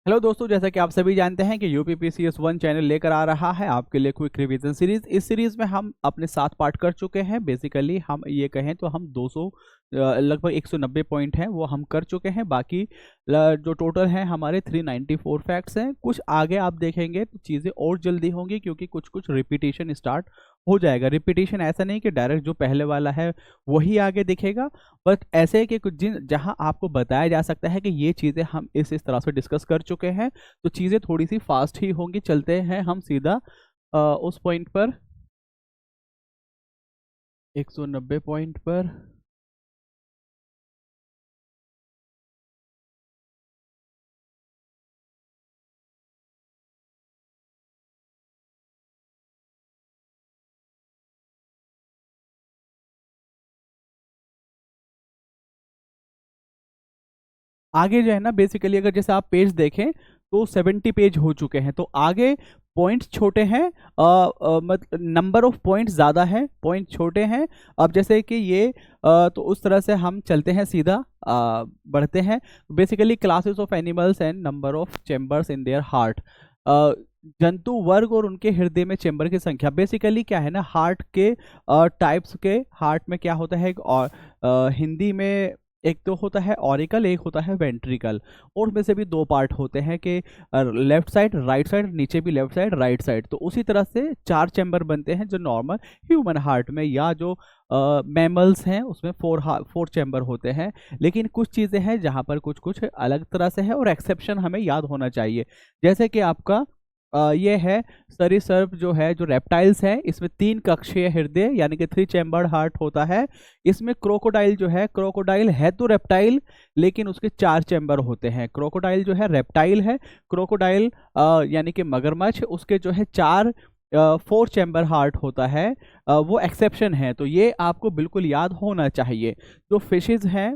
Hello दोस्तों, जैसा कि आप सभी जानते हैं कि यूपीपीसीएस 1 चैनल लेकर आ रहा है आपके लिए क्विक रिवीजन सीरीज। इस सीरीज में हम अपने 7 पार्ट कर चुके हैं। बेसिकली हम ये कहें तो हम 200 लगभग 190 पॉइंट हैं वो हम कर चुके हैं। बाकी जो टोटल हैं हमारे 394 फैक्ट्स हैं। कुछ आगे आप देखेंगे तो चीज़ें और जल्दी होंगी क्योंकि कुछ कुछ रिपीटेशन स्टार्ट हो जाएगा। रिपीटेशन ऐसा नहीं कि डायरेक्ट जो पहले वाला है वही आगे दिखेगा, बट ऐसे है कि कुछ जिन जहां आपको बताया जा सकता है कि ये चीज़ें हम इस तरह से डिस्कस कर चुके हैं, तो चीज़ें थोड़ी सी फास्ट ही होंगी। चलते हैं हम सीधा उस पॉइंट पर, 190 पॉइंट पर। आगे जो है ना, बेसिकली अगर जैसे आप पेज देखें तो 70 पेज हो चुके हैं। तो आगे पॉइंट्स छोटे हैं, मतलब नंबर ऑफ पॉइंट्स ज़्यादा है, पॉइंट छोटे हैं। अब जैसे कि ये तो उस तरह से हम चलते हैं सीधा, बढ़ते हैं। Basically classes of animals and number of chambers in their heart. जंतु वर्ग और उनके हृदय में चैम्बर की संख्या। बेसिकली क्या है ना, हार्ट के टाइप्स के, हार्ट में क्या होता है, और हिंदी में एक तो होता है ऑरिकल, एक होता है वेंट्रिकल, और उसमें से भी 2 पार्ट होते हैं कि लेफ्ट साइड राइट साइड, नीचे भी लेफ्ट साइड राइट साइड। तो उसी तरह से 4 चैम्बर बनते हैं जो नॉर्मल ह्यूमन हार्ट में, या जो मैमल्स हैं उसमें 4 चैम्बर होते हैं। लेकिन कुछ चीज़ें हैं जहाँ पर कुछ कुछ अलग तरह से है और एक्सेप्शन हमें याद होना चाहिए। जैसे कि आपका ये है सरीसृप, जो है जो रेप्टाइल्स हैं, इसमें 3 कक्षीय हृदय यानी कि 3 चैम्बर्ड हार्ट होता है। इसमें क्रोकोडाइल जो है, क्रोकोडाइल है तो रेप्टाइल, लेकिन उसके 4 चैम्बर होते हैं। क्रोकोडाइल जो है रेप्टाइल है, क्रोकोडाइल यानी कि मगरमच्छ, उसके जो है 4 चैम्बर हार्ट होता है, वो एक्सेप्शन है। तो ये आपको बिल्कुल याद होना चाहिए। जो फिशेज हैं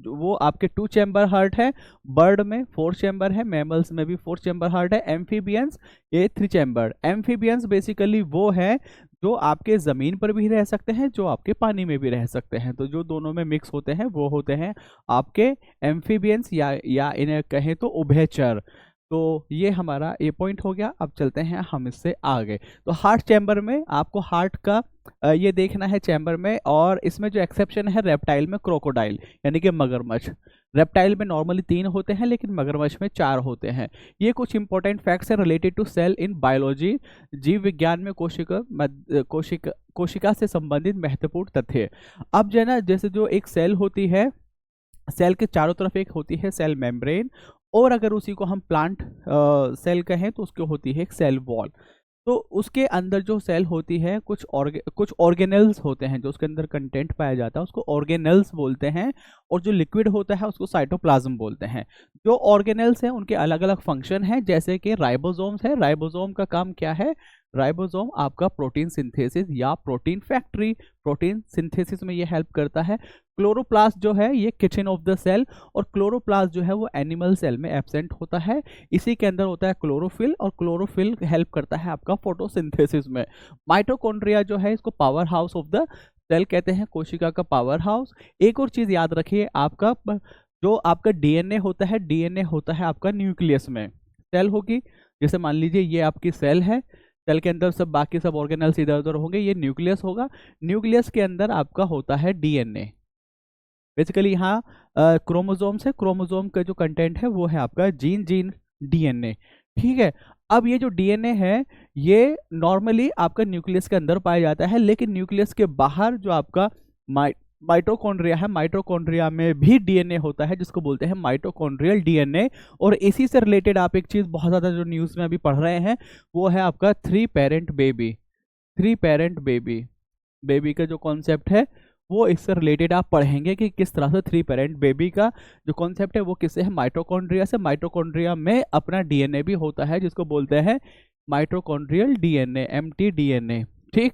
वो आपके 2 चैम्बर हार्ट है, बर्ड में 4 चैम्बर है, मैमल्स में भी 4 चैम्बर हार्ट है। एम्फीबियंस ये 3 चैम्बर। एम्फीबियंस बेसिकली वो है जो आपके ज़मीन पर भी रह सकते हैं, जो आपके पानी में भी रह सकते हैं। तो जो दोनों में मिक्स होते हैं वो होते हैं आपके एम्फीबियंस, या इन्हें कहें तो उभयचर। तो ये हमारा ए पॉइंट हो गया। अब चलते हैं हम इससे आगे। तो हार्ट चैम्बर में आपको हार्ट का ये देखना है चैम्बर में, और इसमें जो एक्सेप्शन है रेप्टाइल में क्रोकोडाइल यानी कि मगरमच्छ। रेप्टाइल में नॉर्मली 3 होते हैं, लेकिन मगरमच्छ में 4 होते हैं। ये कुछ इंपॉर्टेंट फैक्ट्स हैं related to cell in biology. जीव विज्ञान में कोशिका से संबंधित महत्वपूर्ण तथ्य। अब जो है ना, जैसे जो एक सेल होती है, सेल के चारों तरफ एक होती है सेल मेम्ब्रेन, और अगर उसी को हम प्लांट सेल कहें तो उसकी होती है एक सेल वॉल। तो उसके अंदर जो सेल होती है, कुछ ऑर्गेनेल्स होते हैं, जो उसके अंदर कंटेंट पाया जाता है उसको ऑर्गेनेल्स बोलते हैं, और जो लिक्विड होता है उसको साइटोप्लाज्म बोलते हैं। जो ऑर्गेनेल्स हैं उनके अलग अलग फंक्शन हैं, जैसे कि राइबोसोम्स है। राइबोसोम का काम क्या है? राइबोसोम आपका प्रोटीन सिंथेसिस या प्रोटीन फैक्ट्री, प्रोटीन सिंथेसिस में ये हेल्प करता है। क्लोरोप्लास्ट जो है ये किचन ऑफ द सेल, और क्लोरोप्लास्ट जो है वो एनिमल सेल में एब्सेंट होता है। इसी के अंदर होता है क्लोरोफिल, और क्लोरोफिल हेल्प करता है आपका फोटोसिंथेसिस में। माइटोकॉन्ड्रिया जो है इसको powerhouse of the cell कहते हैं, कोशिका का पावर हाउस। एक और चीज याद रखिए, आपका जो आपका डीएनए होता है, डीएनए होता है आपका न्यूक्लियस में। सेल होगी, जैसे मान लीजिए ये आपकी सेल है, सेल के अंदर सब बाकी सब ऑर्गेनल्स इधर उधर होंगे, ये न्यूक्लियस होगा। न्यूक्लियस के अंदर आपका होता है डीएनए। बेसिकली यहाँ क्रोमोसोम्स है, क्रोमोसोम का जो कंटेंट है वो है आपका जीन, जीन डीएनए। ठीक है। अब ये जो डीएनए है ये नॉर्मली आपका न्यूक्लियस के अंदर पाया जाता है, लेकिन न्यूक्लियस के बाहर जो आपका माइटोकॉन्ड्रिया है, माइटोकॉन्ड्रिया में भी डीएनए होता है, जिसको बोलते हैं माइटोकॉन्ड्रियल डीएनए। और इसी से रिलेटेड आप एक चीज बहुत ज्यादा जो न्यूज में अभी पढ़ रहे हैं वो है आपका 3 parent baby. 3 parent baby, baby का जो कॉन्सेप्ट है वो इससे रिलेटेड आप पढ़ेंगे कि किस तरह से 3 पेरेंट बेबी का जो कॉन्सेप्ट है वो किससे है, माइटोकॉन्ड्रिया से। माइटोकॉन्ड्रिया में अपना डीएनए भी होता है, जिसको बोलते हैं माइटोकॉन्ड्रियल डीएनए, एमटी डीएनए। ठीक।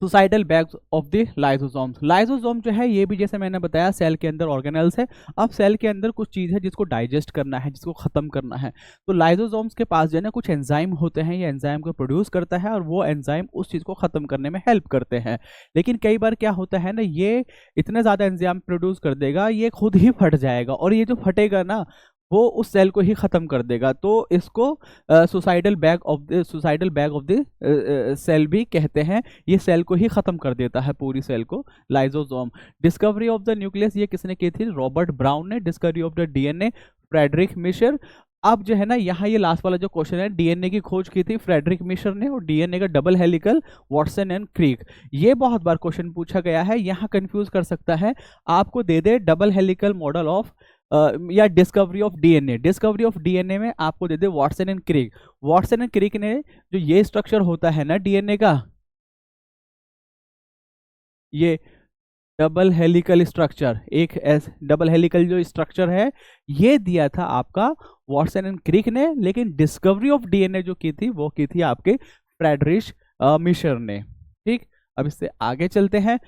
Suicidal bags of the lysosomes. Lysosome जो है ये भी जैसे मैंने बताया सेल के अंदर ऑर्गेनल्स है। अब सेल के अंदर कुछ चीज़ है जिसको डाइजेस्ट करना है, जिसको खत्म करना है, तो लाइसोसोम्स के पास जो है ना कुछ एंजाइम होते हैं, ये एंजाइम को प्रोड्यूस करता है, और वो एंजाइम उस चीज़ को खत्म करने में हेल्प करते हैं। लेकिन कई बार क्या होता है ना, ये इतने ज़्यादा एंजाइम प्रोड्यूस कर देगा ये खुद ही फट जाएगा, और ये जो फटेगा ना वो उस सेल को ही खत्म कर देगा। तो इसको suicidal bag of the cell भी कहते हैं। ये सेल को ही खत्म कर देता है, पूरी सेल को, lysosome. Discovery of the nucleus ये किसने की थी? रॉबर्ट ब्राउन ने। Discovery of the DNA Friedrich Miescher. अब जो है ना, यहाँ ये लास्ट वाला जो क्वेश्चन है, डीएनए की खोज की थी फ्रेडरिक मिशर ने, और डीएनए का double helical Watson and Crick. ये बहुत बार क्वेश्चन पूछा गया है, यहाँ कंफ्यूज कर सकता है। आपको दे दे डबल हेलिकल मॉडल ऑफ या discovery of DNA. Discovery of DNA में आपको दे दे Watson and Crick. Watson and Crick ने जो ये स्ट्रक्चर होता है ना डीएनए का, ये डबल हेलिकल स्ट्रक्चर, एक डबल हेलिकल जो स्ट्रक्चर है, ये दिया था आपका वाटसन एंड क्रिक ने। लेकिन डिस्कवरी ऑफ डीएनए जो की थी वो की थी आपके फ्रेडरिक मिशर ने। ठीक, अब इससे आगे चलते हैं।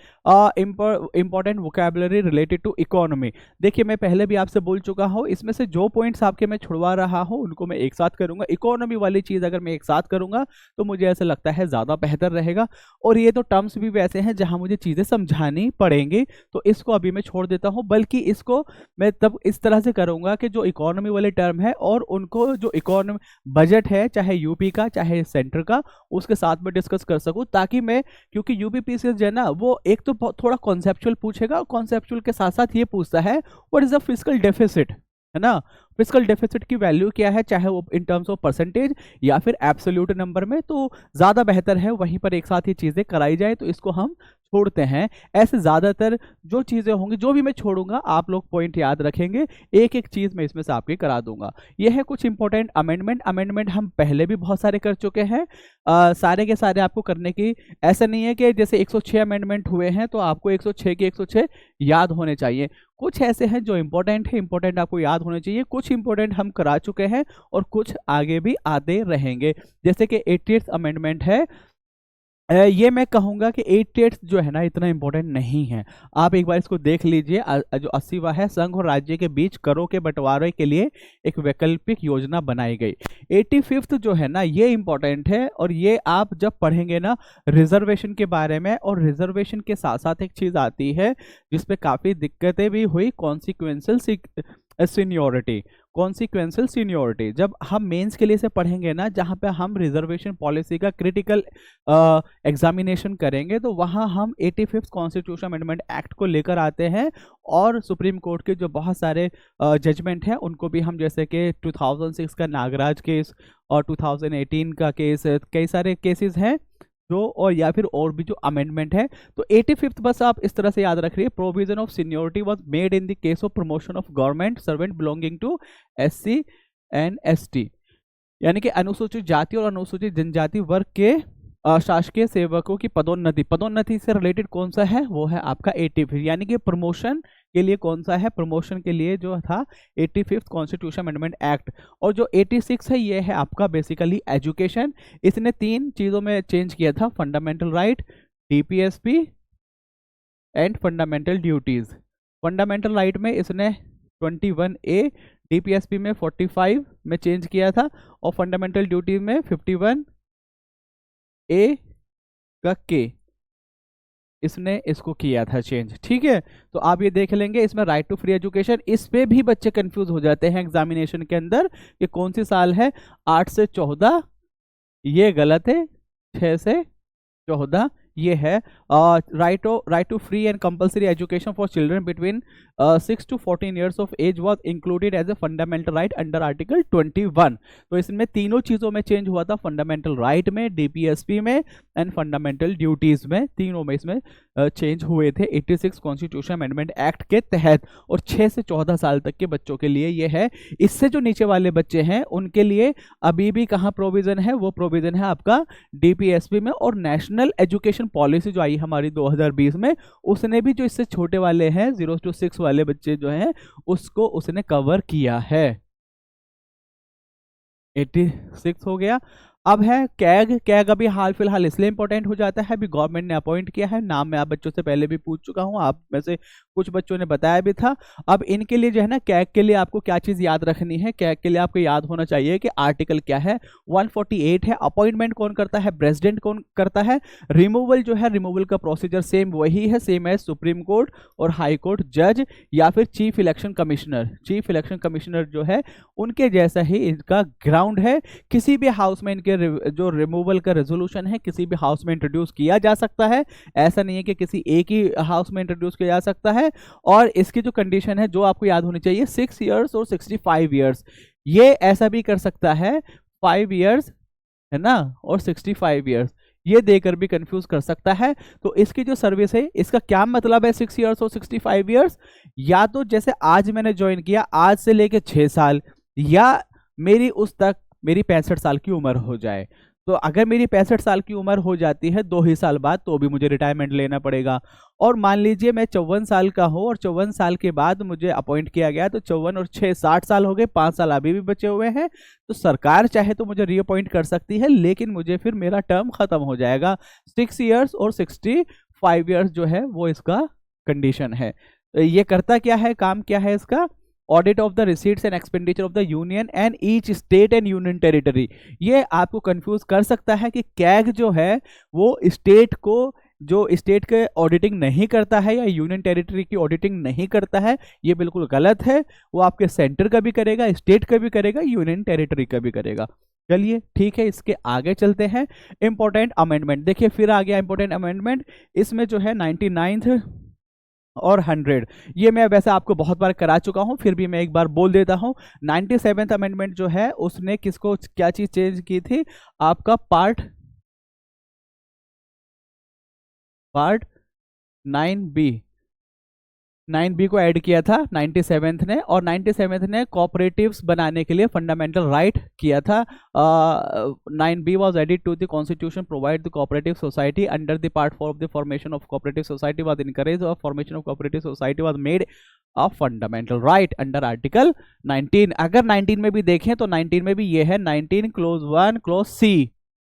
Important vocabulary related to economy. देखिए, मैं पहले भी आपसे बोल चुका हूं, इसमें से जो पॉइंट्स आपके मैं छुड़वा रहा हूं उनको मैं एक साथ करूंगा। इकोनॉमी वाली चीज अगर मैं एक साथ करूंगा तो मुझे ऐसा लगता है ज्यादा बेहतर रहेगा। और ये तो टर्म्स भी वैसे हैं जहां मुझे चीजें समझानी पड़ेंगी, तो इसको अभी मैं छोड़ देता हूं। बल्कि इसको मैं तब इस तरह से करूंगा कि जो इकोनॉमी वाले टर्म है और उनको जो इकोनॉमी बजट है, चाहे यूपी का चाहे सेंटर का, उसके साथ में डिस्कस कर सकूं। ताकि मैं, क्योंकि यूपीपीसीएस जो है ना, वो एक तो थोड़ा कॉन्सेप्चुअल पूछेगा, और कॉन्सेप्चुअल के साथ साथ ये पूछता है what is the fiscal deficit, है ना। फिस्कल डेफिसिट की वैल्यू क्या है, चाहे वो इन टर्म्स ऑफ परसेंटेज या फिर एब्सोल्यूट नंबर में, तो ज्यादा बेहतर है वहीं पर एक साथ ये चीजें कराई जाए। तो इसको हम छोड़ते हैं। ऐसे ज्यादातर जो चीजें होंगी, जो भी मैं छोड़ूंगा, आप लोग पॉइंट याद रखेंगे। एक एक चीज मैं इसमें से आपकी करा दूंगा। यह है कुछ इंपॉर्टेंट अमेंडमेंट हम पहले भी बहुत सारे कर चुके हैं। सारे के सारे आपको करने की, ऐसा नहीं है कि जैसे 106 अमेंडमेंट हुए हैं तो आपको 106 के 106 याद होने चाहिए। कुछ ऐसे हैं जो इंपॉर्टेंट है, इंपॉर्टेंट आपको याद होने चाहिए। कुछ इंपॉर्टेंट हम करा चुके हैं और कुछ आगे भी आते रहेंगे। जैसे कि 88th अमेंडमेंट है, ये मैं कहूंगा कि 88 जो है ना, इतना इंपॉर्टेंट नहीं है। आप एक बार इसको देख लीजिए। जो 80वां है, संघ और राज्य के बीच करों के बंटवारे के लिए एक वैकल्पिक योजना बनाई गई। 85th जो है ना, ये इंपॉर्टेंट है। और ये आप जब पढ़ेंगे ना रिजर्वेशन के बारे में, और रिजर्वेशन के साथ साथ एक चीज आती है जिसपे काफी दिक्कतें भी हुई, कॉन्सिक्वेंशियल सीनियोरिटी। कॉन्सिक्वेंशियल सीनियोरिटी जब हम मेंस के लिए से पढ़ेंगे ना, जहां पे हम रिजर्वेशन पॉलिसी का क्रिटिकल एग्जामिनेशन करेंगे, तो वहां हम 85th कॉन्स्टिट्यूशन अमेंडमेंट एक्ट को लेकर आते हैं। और सुप्रीम कोर्ट के जो बहुत सारे जजमेंट हैं उनको भी हम, जैसे कि 2006 का नागराज केस और 2018 का केस, कई सारे केसेस हैं जो, और या फिर और भी जो अमेंडमेंट है। तो 85th बस आप इस तरह से याद रख रही है। Provision of seniority was made in the case of promotion of government servant belonging to SC and ST, यानी कि अनुसूचित जाति और अनुसूचित जनजाति वर्ग के शासकीय सेवकों की पदोन्नति से रिलेटेड कौन सा है? वो है आपका 85। यानी कि प्रमोशन के लिए कौन सा है? प्रमोशन के लिए जो था 85th कॉन्स्टिट्यूशन अमेंडमेंट एक्ट। और जो 86 है, ये है आपका बेसिकली एजुकेशन। इसने 3 चीजों में चेंज किया था, fundamental right, DPSP and fundamental duties. Fundamental right में इसने 21A, DPSP में 45 में चेंज किया था, और फंडामेंटल ड्यूटी में 51A का K, इसने इसको किया था चेंज। ठीक है, तो आप ये देख लेंगे। इसमें राइट टू फ्री एजुकेशन, इस पे भी बच्चे कंफ्यूज हो जाते हैं एग्जामिनेशन के अंदर कि कौन सी साल है। 8 से 14 ये गलत है, 6 से 14 ये है। Right to free and compulsory education for children between 6 to 14 years of age was included as a fundamental right under article 21। तो इसमें तीनों चीजों में चेंज हुआ था, फंडामेंटल राइट में, DPSP में एंड फंडामेंटल ड्यूटीज में, तीनों में इसमें चेंज हुए थे 86 कॉन्स्टिट्यूशन अमेंडमेंट एक्ट के तहत। और 6 से 14 साल तक के बच्चों के लिए ये है। इससे जो नीचे वाले बच्चे हैं उनके लिए अभी भी कहाँ प्रोविजन है? वो प्रोविजन है आपका DPSP में। और नेशनल एजुकेशन पॉलिसी जो आई हमारी 2020 में, उसने भी जो इससे छोटे वाले हैं 0 to 6 वाले बच्चे जो हैं उसको उसने कवर किया है। 86 हो गया। अब है कैग अभी हाल फिलहाल इसलिए इंपॉर्टेंट हो जाता है, अभी गवर्नमेंट ने अपॉइंट किया है। नाम मैं आप बच्चों से पहले भी पूछ चुका हूं, आप में से कुछ बच्चों ने बताया भी था। अब इनके लिए जो है ना, कैग के लिए आपको क्या चीज याद रखनी है, कैग के लिए आपको याद होना चाहिए कि आर्टिकल क्या है, 148 है। अपॉइंटमेंट कौन करता है, प्रेसिडेंट कौन करता है। रिमूवल जो है, रिमूवल का प्रोसीजर सेम वही है, सेम एज सुप्रीम कोर्ट और हाई कोर्ट जज या फिर chief election commissioner. Chief election commissioner जो है उनके जैसा ही इनका ग्राउंड है। किसी भी हाउस में इनके जो रिमूवल का रेजोल्यूशन है किसी भी हाउस में इंट्रोड्यूस किया जा सकता है, ऐसा नहीं है कि किसी एक ही हाउस में इंट्रोड्यूस किया जा सकता है। और इसकी जो कंडीशन है जो आपको याद होनी चाहिए, 6 ईयर्स और 65 ईयर्स। ये ऐसा भी कर सकता है 5 ईयर्स है ना और 65 ईयर्स, ये देकर भी कंफ्यूज कर सकता है। तो इसकी जो सर्विस है इसका क्या मतलब है 6 ईयर्स और 65 ईयर्स, या तो जैसे आज मैंने ज्वाइन किया आज से लेके 6 साल, या मेरी उस तक मेरी 65 साल की उम्र हो जाए। तो अगर मेरी 65 साल की उम्र हो जाती है 2 ही साल बाद तो भी मुझे रिटायरमेंट लेना पड़ेगा। और मान लीजिए मैं 54 साल का हूँ और 54 साल के बाद मुझे अपॉइंट किया गया, तो 54 और 6 60 साल हो गए, 5 साल अभी भी बचे हुए हैं। तो सरकार चाहे तो मुझे रीअपॉइंट कर सकती है, लेकिन मुझे फिर मेरा टर्म खत्म हो जाएगा। 6 ईयर्स और 65 ईयर्स जो है वो इसका कंडीशन है। ये करता क्या है, काम क्या है इसका, audit of the receipts and expenditure of the union and each state and union territory. ये आपको कंफ्यूज कर सकता है कि कैग जो है वो स्टेट को, जो स्टेट के ऑडिटिंग नहीं करता है या यूनियन टेरिटरी की ऑडिटिंग नहीं करता है, ये बिल्कुल गलत है। वो आपके सेंटर का भी करेगा, स्टेट का भी करेगा, यूनियन टेरिटरी का भी करेगा। चलिए ठीक है, इसके आगे चलते हैं। इंपॉर्टेंट अमेंडमेंट देखिए, फिर आ गया इंपॉर्टेंट अमेंडमेंट। इसमें जो है 99th और 100, ये मैं वैसे आपको बहुत बार करा चुका हूं, फिर भी मैं एक बार बोल देता हूं। 97th अमेंडमेंट जो है उसने किसको क्या चीज चेंज की थी, आपका पार्ट 9B को ऐड किया था 97th ने। और 97th ने कोऑपरेटिव्स बनाने के लिए फंडामेंटल राइट किया था। 9B was added to the constitution provide the cooperative society under the part 4 of the formation of cooperative society was encourage और formation of cooperative society was made a fundamental right under article 19। अगर 19 में भी देखें तो 19 में भी ये है 19 क्लोज 1 क्लोज C,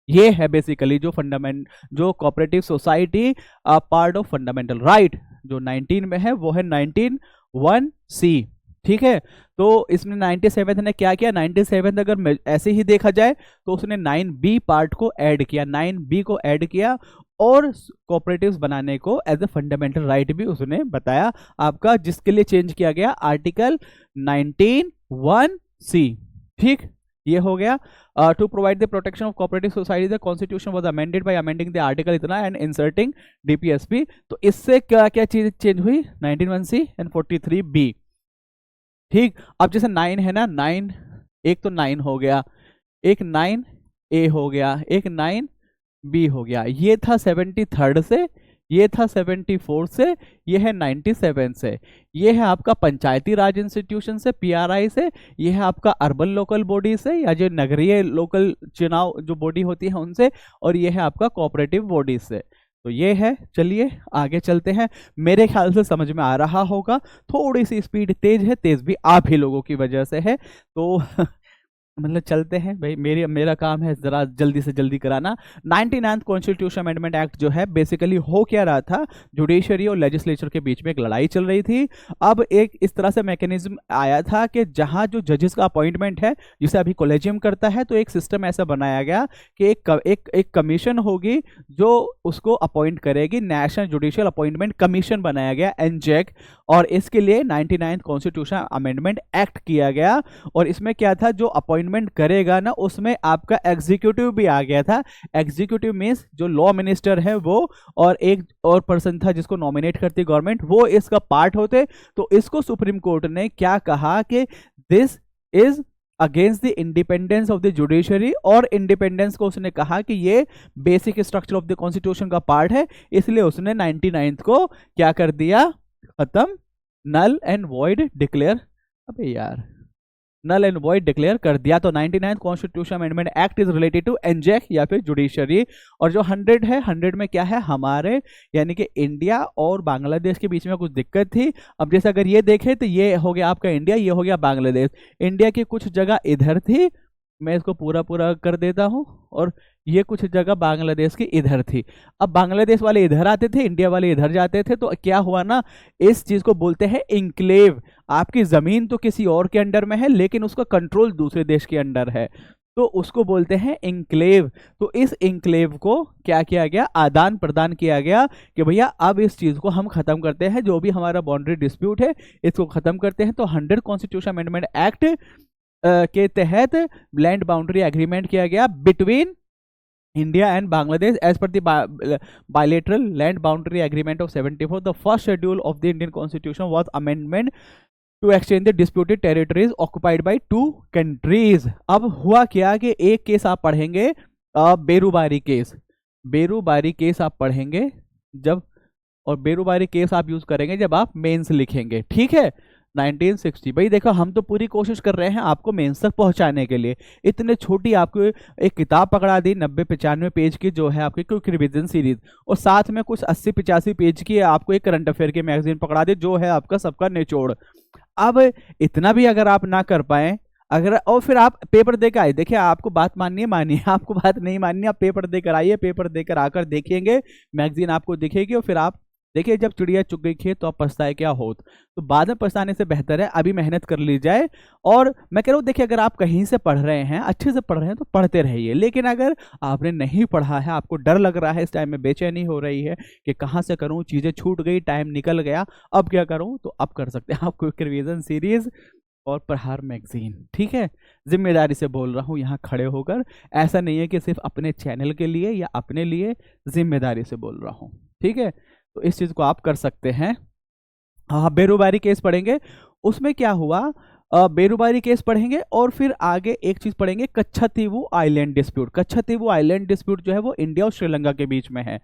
ये है बेसिकली जो cooperative society part of fundamental right जो 19 में है वो है 19(1)(c। ठीक है, तो इसमें 97 ने क्या किया, 97 अगर ऐसे ही देखा जाए तो उसने 9B पार्ट को ऐड किया, 9B को ऐड किया और कोऑपरेटिव्स बनाने को एज ए फंडामेंटल राइट भी उसने बताया आपका, जिसके लिए चेंज किया गया आर्टिकल 19(1)(c। ठीक, ये हो गया। To provide the protection of cooperative society the constitution was amended by amending the article इतना एंड इंसर्टिंग DPSP। तो इससे क्या क्या चीज चेंज हुई, 19(1)(c एंड 43(b). ठीक, अब जैसे 9 है ना, 9 एक तो 9 हो गया, एक 9A हो गया, एक 9B हो गया। ये था 73rd से, ये था 74 से, ये है 97 से। ये है आपका पंचायती राज इंस्टीट्यूशन से, PRI से। ये है आपका अर्बन लोकल बॉडी से या जो नगरीय लोकल चुनाव जो बॉडी होती है उनसे, और ये है आपका कोऑपरेटिव बॉडी से। तो ये है, चलिए आगे चलते हैं। मेरे ख्याल से समझ में आ रहा होगा, थोड़ी सी स्पीड तेज है, तेज भी आप ही लोगों की वजह से है। तो मतलब चलते हैं भाई, मेरा काम है जरा जल्दी से जल्दी कराना। 99th कॉन्स्टिट्यूशन अमेंडमेंट एक्ट जो है बेसिकली हो क्या रहा था, जुडिशरी और लेजिस्लेचर के बीच में एक लड़ाई चल रही थी। अब एक इस तरह से मैकेनिज्म आया था कि जहां जो जजेस का अपॉइंटमेंट है जिसे अभी कॉलेजियम करता है, तो एक सिस्टम ऐसा बनाया गया कि एक कमीशन होगी जो उसको अपॉइंट करेगी, नेशनल जुडिशियल अपॉइंटमेंट कमीशन बनाया गया, NJAC। और इसके लिए 99th कॉन्स्टिट्यूशन अमेंडमेंट एक्ट किया गया। और इसमें क्या था, जो अपॉइंटमेंट करेगा ना उसमें आपका एग्जीक्यूटिव भी आ गया था। एग्जीक्यूटिव मींस जो लॉ मिनिस्टर है वो, और एक और पर्सन था जिसको नॉमिनेट करती गवर्नमेंट, वो इसका पार्ट होते। तो इसको सुप्रीम कोर्ट ने क्या कहा कि this is against the independence of the judiciary, और इंडिपेंडेंस को उसने कहा कि ये basic structure of the constitution का पार्ट है। इसलिए उसने 99th को क्या कर दिया, खत्म, नल एंड वॉइड डिक्लेयर, अबे यार नल एंड वॉइड डिक्लेयर कर दिया। तो 99th constitution amendment act is related to NJAC या फिर जुडिशरी। और जो 100 है, 100 में क्या है, हमारे यानी कि इंडिया और बांग्लादेश के बीच में कुछ दिक्कत थी। अब जैसे अगर ये देखें तो ये हो गया आपका इंडिया, ये हो गया बांग्लादेश। इंडिया की कुछ जगह इधर थी, मैं इसको पूरा पूरा कर देता हूँ। और ये कुछ जगह बांग्लादेश की इधर थी। अब बांग्लादेश वाले इधर आते थे, इंडिया वाले इधर जाते थे, तो क्या हुआ ना, इस चीज को बोलते हैं इंक्लेव। आपकी जमीन तो किसी और के अंडर में है, लेकिन उसका कंट्रोल दूसरे देश के अंडर है, तो उसको बोलते हैं इंक्लेव। तो इस इंक्लेव को क्या किया गया, आदान प्रदान किया गया कि भैया अब इस चीज को हम खत्म करते हैं, जो भी हमारा बाउंड्री डिस्प्यूट है इसको खत्म करते हैं। तो 100 कॉन्स्टिट्यूशन अमेंडमेंट एक्ट के तहत लैंड बाउंड्री एग्रीमेंट किया गया between India and Bangladesh as per the bilateral land boundary agreement of 74. The first schedule of the Indian Constitution was amendment to exchange the disputed territories occupied by two countries. अब हुआ क्या कि एक case आप पढ़ेंगे, Berubari case. Berubari case आप पढ़ेंगे जब, और बेरूबारी केस आप यूज करेंगे जब आप मेंस लिखेंगे, ठीक है। 1960। भाई देखो, हम तो पूरी कोशिश कर रहे हैं आपको मेंस तक पहुंचाने के लिए। इतने छोटी आपको एक किताब पकड़ा दी 90-95 पेज की, जो है आपकी क्विक रिवीजन सीरीज, और साथ में कुछ 80-85 पेज की आपको एक करंट अफेयर की मैगजीन पकड़ा दी, जो है आपका सबका निचोड़। अब इतना भी अगर आप ना कर पाए, अगर और फिर आप पेपर देकर आए, देखिए आपको बात माननी है मानिए, आपको बात नहीं माननी आप पेपर देकर आइए, पेपर देकर आकर देखेंगे, मैगजीन आपको दिखेगी, और फिर आप देखिए जब चिड़िया चुग गई खेत तो अब पछताए क्या होत। तो बाद में पछताने से बेहतर है अभी मेहनत कर ली जाए। और मैं कह रहा हूँ, देखिए अगर आप कहीं से पढ़ रहे हैं, अच्छे से पढ़ रहे हैं तो पढ़ते रहिए, लेकिन अगर आपने नहीं पढ़ा है, आपको डर लग रहा है, इस टाइम में बेचैनी हो रही है कि कहाँ से करूँ, चीज़ें छूट गई, टाइम निकल गया, अब क्या करूँ, तो अब कर सकते हैं आप क्विक रिवीजन सीरीज और प्रहार मैगजीन, ठीक है। जिम्मेदारी से बोल रहा हूँ यहाँ खड़े होकर, ऐसा नहीं है कि सिर्फ अपने चैनल के लिए या अपने लिए, जिम्मेदारी से बोल रहा हूँ, ठीक है। तो इस चीज को आप कर सकते हैं। हाँ, बेरोबारी केस पढ़ेंगे, उसमें क्या हुआ, बेरोबारी केस पढ़ेंगे और फिर आगे एक चीज पढ़ेंगे, कच्छतीवु आइलैंड डिस्प्यूट। कच्छतीवु आइलैंड डिस्प्यूट जो है वो इंडिया और श्रीलंका के बीच में है।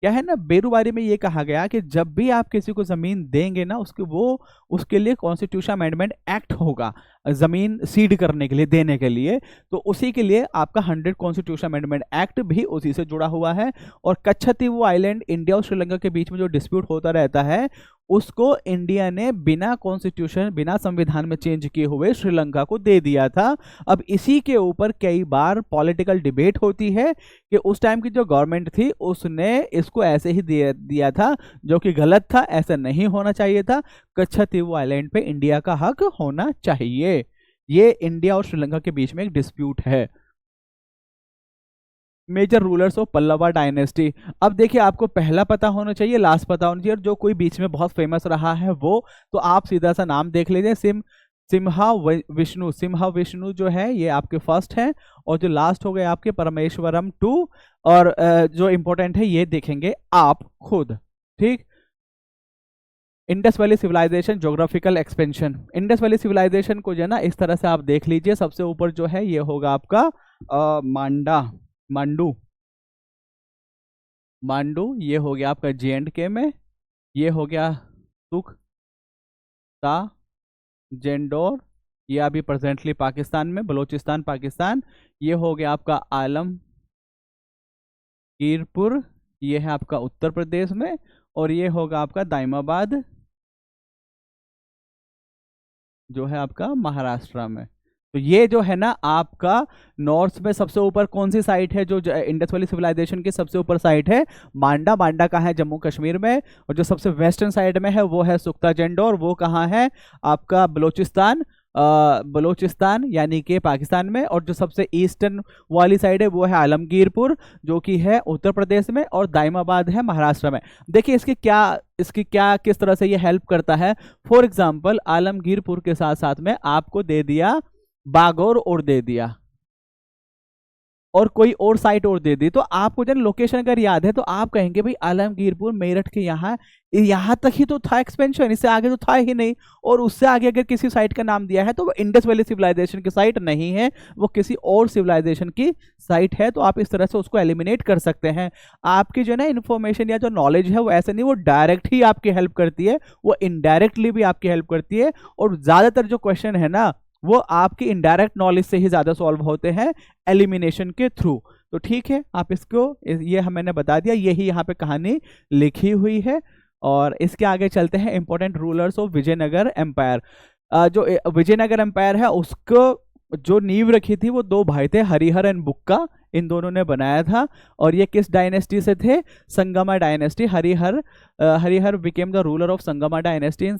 क्या है ना, बेरुबारी में ये कहा गया कि जब भी आप किसी को जमीन देंगे ना, उसके लिए कॉन्स्टिट्यूशन अमेंडमेंट एक्ट होगा, जमीन सीड करने के लिए, देने के लिए, तो उसी के लिए आपका 100 कॉन्स्टिट्यूशन अमेंडमेंट एक्ट भी उसी से जुड़ा हुआ है। और कच्छतीवु आइलैंड इंडिया और श्रीलंका के बीच में जो डिस्प्यूट होता रहता है, उसको इंडिया ने बिना कॉन्स्टिट्यूशन, बिना संविधान में चेंज किए हुए श्रीलंका को दे दिया था। अब इसी के ऊपर कई बार पॉलिटिकल डिबेट होती है कि उस टाइम की जो गवर्नमेंट थी उसने इसको ऐसे ही दिया था, जो कि गलत था, ऐसा नहीं होना चाहिए था। कच्छतीवु आइलैंड पे इंडिया का हक होना चाहिए। ये इंडिया और श्रीलंका के बीच में एक डिस्प्यूट है। Major rulers of Pallava dynasty. अब देखिए आपको पहला पता होना चाहिए, लास्ट पता होना चाहिए, और जो कोई बीच में बहुत फेमस रहा है वो, तो आप सीधा सा नाम देख लीजिए, सिम्हा विष्णु जो है ये आपके फर्स्ट है, और जो लास्ट हो गए आपके परमेश्वरम 2, और जो इंपॉर्टेंट है ये देखेंगे आप खुद, ठीक। Indus Valley civilisation geographical expansion. Indus Valley civilisation को जो है ना इस तरह से आप देख लीजिए, सबसे ऊपर जो है ये होगा आपका मांडू, ये हो गया आपका J&K में, ये हो गया सुख्ता जेंडोर, ये अभी प्रेजेंटली पाकिस्तान में, बलूचिस्तान पाकिस्तान। ये हो गया आपका आलमगीरपुर, ये है आपका उत्तर प्रदेश में, और ये होगा आपका दाइमाबाद जो है आपका महाराष्ट्र में। तो ये जो है ना आपका नॉर्थ में सबसे ऊपर कौन सी साइट है, जो इंडस वैली सिविलाइजेशन की सबसे ऊपर साइट है मांडा कहाँ है, जम्मू कश्मीर में। और जो सबसे वेस्टर्न साइड में है वो है सुख्ता जेंडोर, वो कहाँ है आपका बलूचिस्तान यानी कि पाकिस्तान में। और जो सबसे ईस्टर्न वाली साइड है वो है आलमगीरपुर, जो कि है उत्तर प्रदेश में, और दाइमाबाद है महाराष्ट्र में। देखिए इसकी क्या किस तरह से ये हेल्प करता है। फॉर एग्जाम्पल आलमगीरपुर के साथ साथ में आपको दे दिया बागौर और दे दिया, और कोई और साइट और दे दी, तो आपको जब लोकेशन अगर याद है तो आप कहेंगे भाई आलमगीरपुर मेरठ के यहाँ तक ही तो था एक्सपेंशन, इससे आगे तो था ही नहीं। और उससे आगे अगर किसी साइट का नाम दिया है तो वो इंडस वैली सिविलाइजेशन की साइट नहीं है, वो किसी और सिविलाइजेशन की साइट है। तो आप इस तरह से उसको एलिमिनेट कर सकते हैं। आपकी जो है ना इन्फॉर्मेशन या जो नॉलेज है वो ऐसे नहीं, वो डायरेक्ट ही आपकी हेल्प करती है, वो इनडायरेक्टली भी आपकी हेल्प करती है। और ज्यादातर जो क्वेश्चन है ना वो आपकी इनडायरेक्ट नॉलेज से ही ज्यादा सॉल्व होते हैं एलिमिनेशन के थ्रू। तो ठीक है, आप इसको ये मैंने बता दिया, यही यहाँ पे कहानी लिखी हुई है। और इसके आगे चलते हैं important rulers of Vijayanagar empire. जो विजयनगर एम्पायर है उसको जो नींव रखी थी वो दो भाई थे, हरिहर एंड बुक्का, इन दोनों ने बनाया था। और ये किस डायनेस्टी से थे? Sangma dynasty. Harihar became the ruler of Sangma dynasty in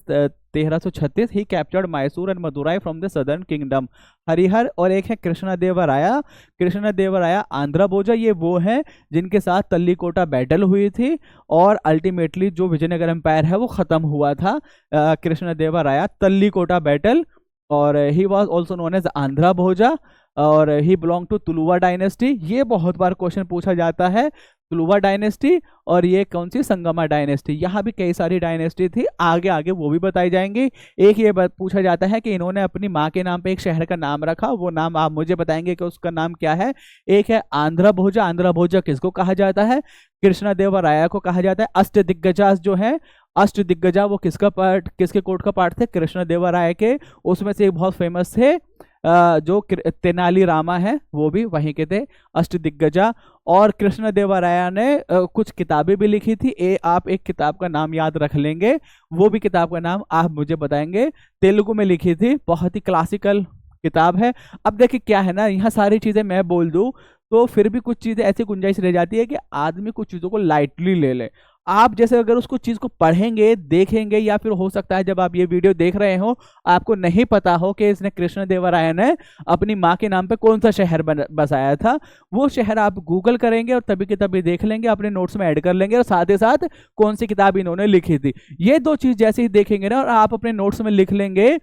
1336। He captured Mysore and Madurai from the southern kingdom. Harihar, और एक है कृष्णदेवराया। कृष्णदेवराया आंध्र भोजा, ये वो हैं जिनके साथ तल्लीकोटा बैटल हुई थी और अल्टीमेटली जो विजयनगर एम्पायर है वो खत्म हुआ था। कृष्णदेवराया, तल्लीकोटा बैटल। और he was also known as Andhra Bhoja, और he belong to Tuluva dynasty. ये बहुत बार क्वेश्चन पूछा जाता है, तुलुवा डायनेस्टी। और ये कौन सी? संगमा डायनेस्टी। यहाँ भी कई सारी डायनेस्टी थी, आगे आगे वो भी बताई जाएंगी। एक ये बात पूछा जाता है कि इन्होंने अपनी माँ के नाम पे एक शहर का नाम रखा, वो नाम आप मुझे बताएंगे कि उसका नाम क्या है। एक है आंध्र भोजा। आंध्र भोजा किसको कहा जाता है? कृष्णदेवराया को कहा जाता है। अष्टदिग्गजास जो है, अष्टदिग्गजा वो किसका पार्ट, किसके कोर्ट का पार्ट थे? कृष्णदेवराय के। उसमें से एक बहुत फेमस थे जो तेनाली रामा है, वो भी वहीं के थे, अष्टदिग्गजा। और कृष्णदेवराया ने कुछ किताबें भी लिखी थी। आप एक किताब का नाम याद रख लेंगे, वो भी किताब का नाम आप मुझे बताएंगे। तेलुगु में लिखी थी, बहुत ही क्लासिकल किताब है। अब देखिए क्या है ना, यहाँ सारी चीजें मैं बोल दूं तो फिर भी कुछ चीजें ऐसी गुंजाइश रह जाती है कि आदमी कुछ चीजों को लाइटली ले ले। आप जैसे अगर उसको चीज को पढ़ेंगे, देखेंगे, या फिर हो सकता है जब आप ये वीडियो देख रहे हो आपको नहीं पता हो कि इसने कृष्णदेवराय ने अपनी माँ के नाम पे कौन सा शहर बसाया था, वो शहर आप गूगल करेंगे और तभी के तभी देख लेंगे, अपने नोट्स में ऐड कर लेंगे, और साथ ही साथ कौन सी किताब इन्होंने लिखी थी। ये दो चीज जैसे ही देखेंगे ना और आप अपने नोट्स में लिख लेंगे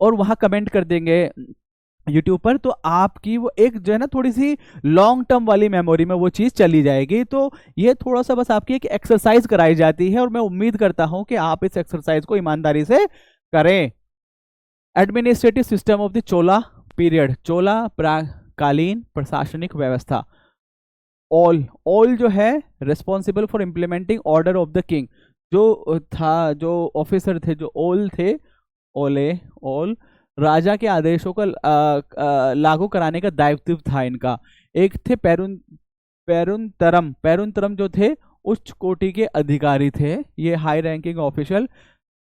और वहां कमेंट कर देंगे यूट्यूब पर, तो आपकी वो एक जो है ना थोड़ी सी लॉन्ग टर्म वाली मेमोरी में वो चीज़ चली जाएगी। तो ये थोड़ा सा बस आपकी एक एक्सरसाइज कराई जाती है और मैं उम्मीद करता हूं कि आप इस एक्सरसाइज को ईमानदारी से करें। Administrative system of the Chola period, Chola प्राकालीन प्रशासनिक व्यवस्था। ऑल जो है responsible for implementing order of the king, जो था, जो ऑफिसर थे, जो ओल थे, ओले ओल, राजा के आदेशों को लागू कराने का दायित्व था इनका। एक थे पेरुनतरम। पेरुनतरम जो थे उच्च कोटि के अधिकारी थे, ये हाई रैंकिंग ऑफिशियल।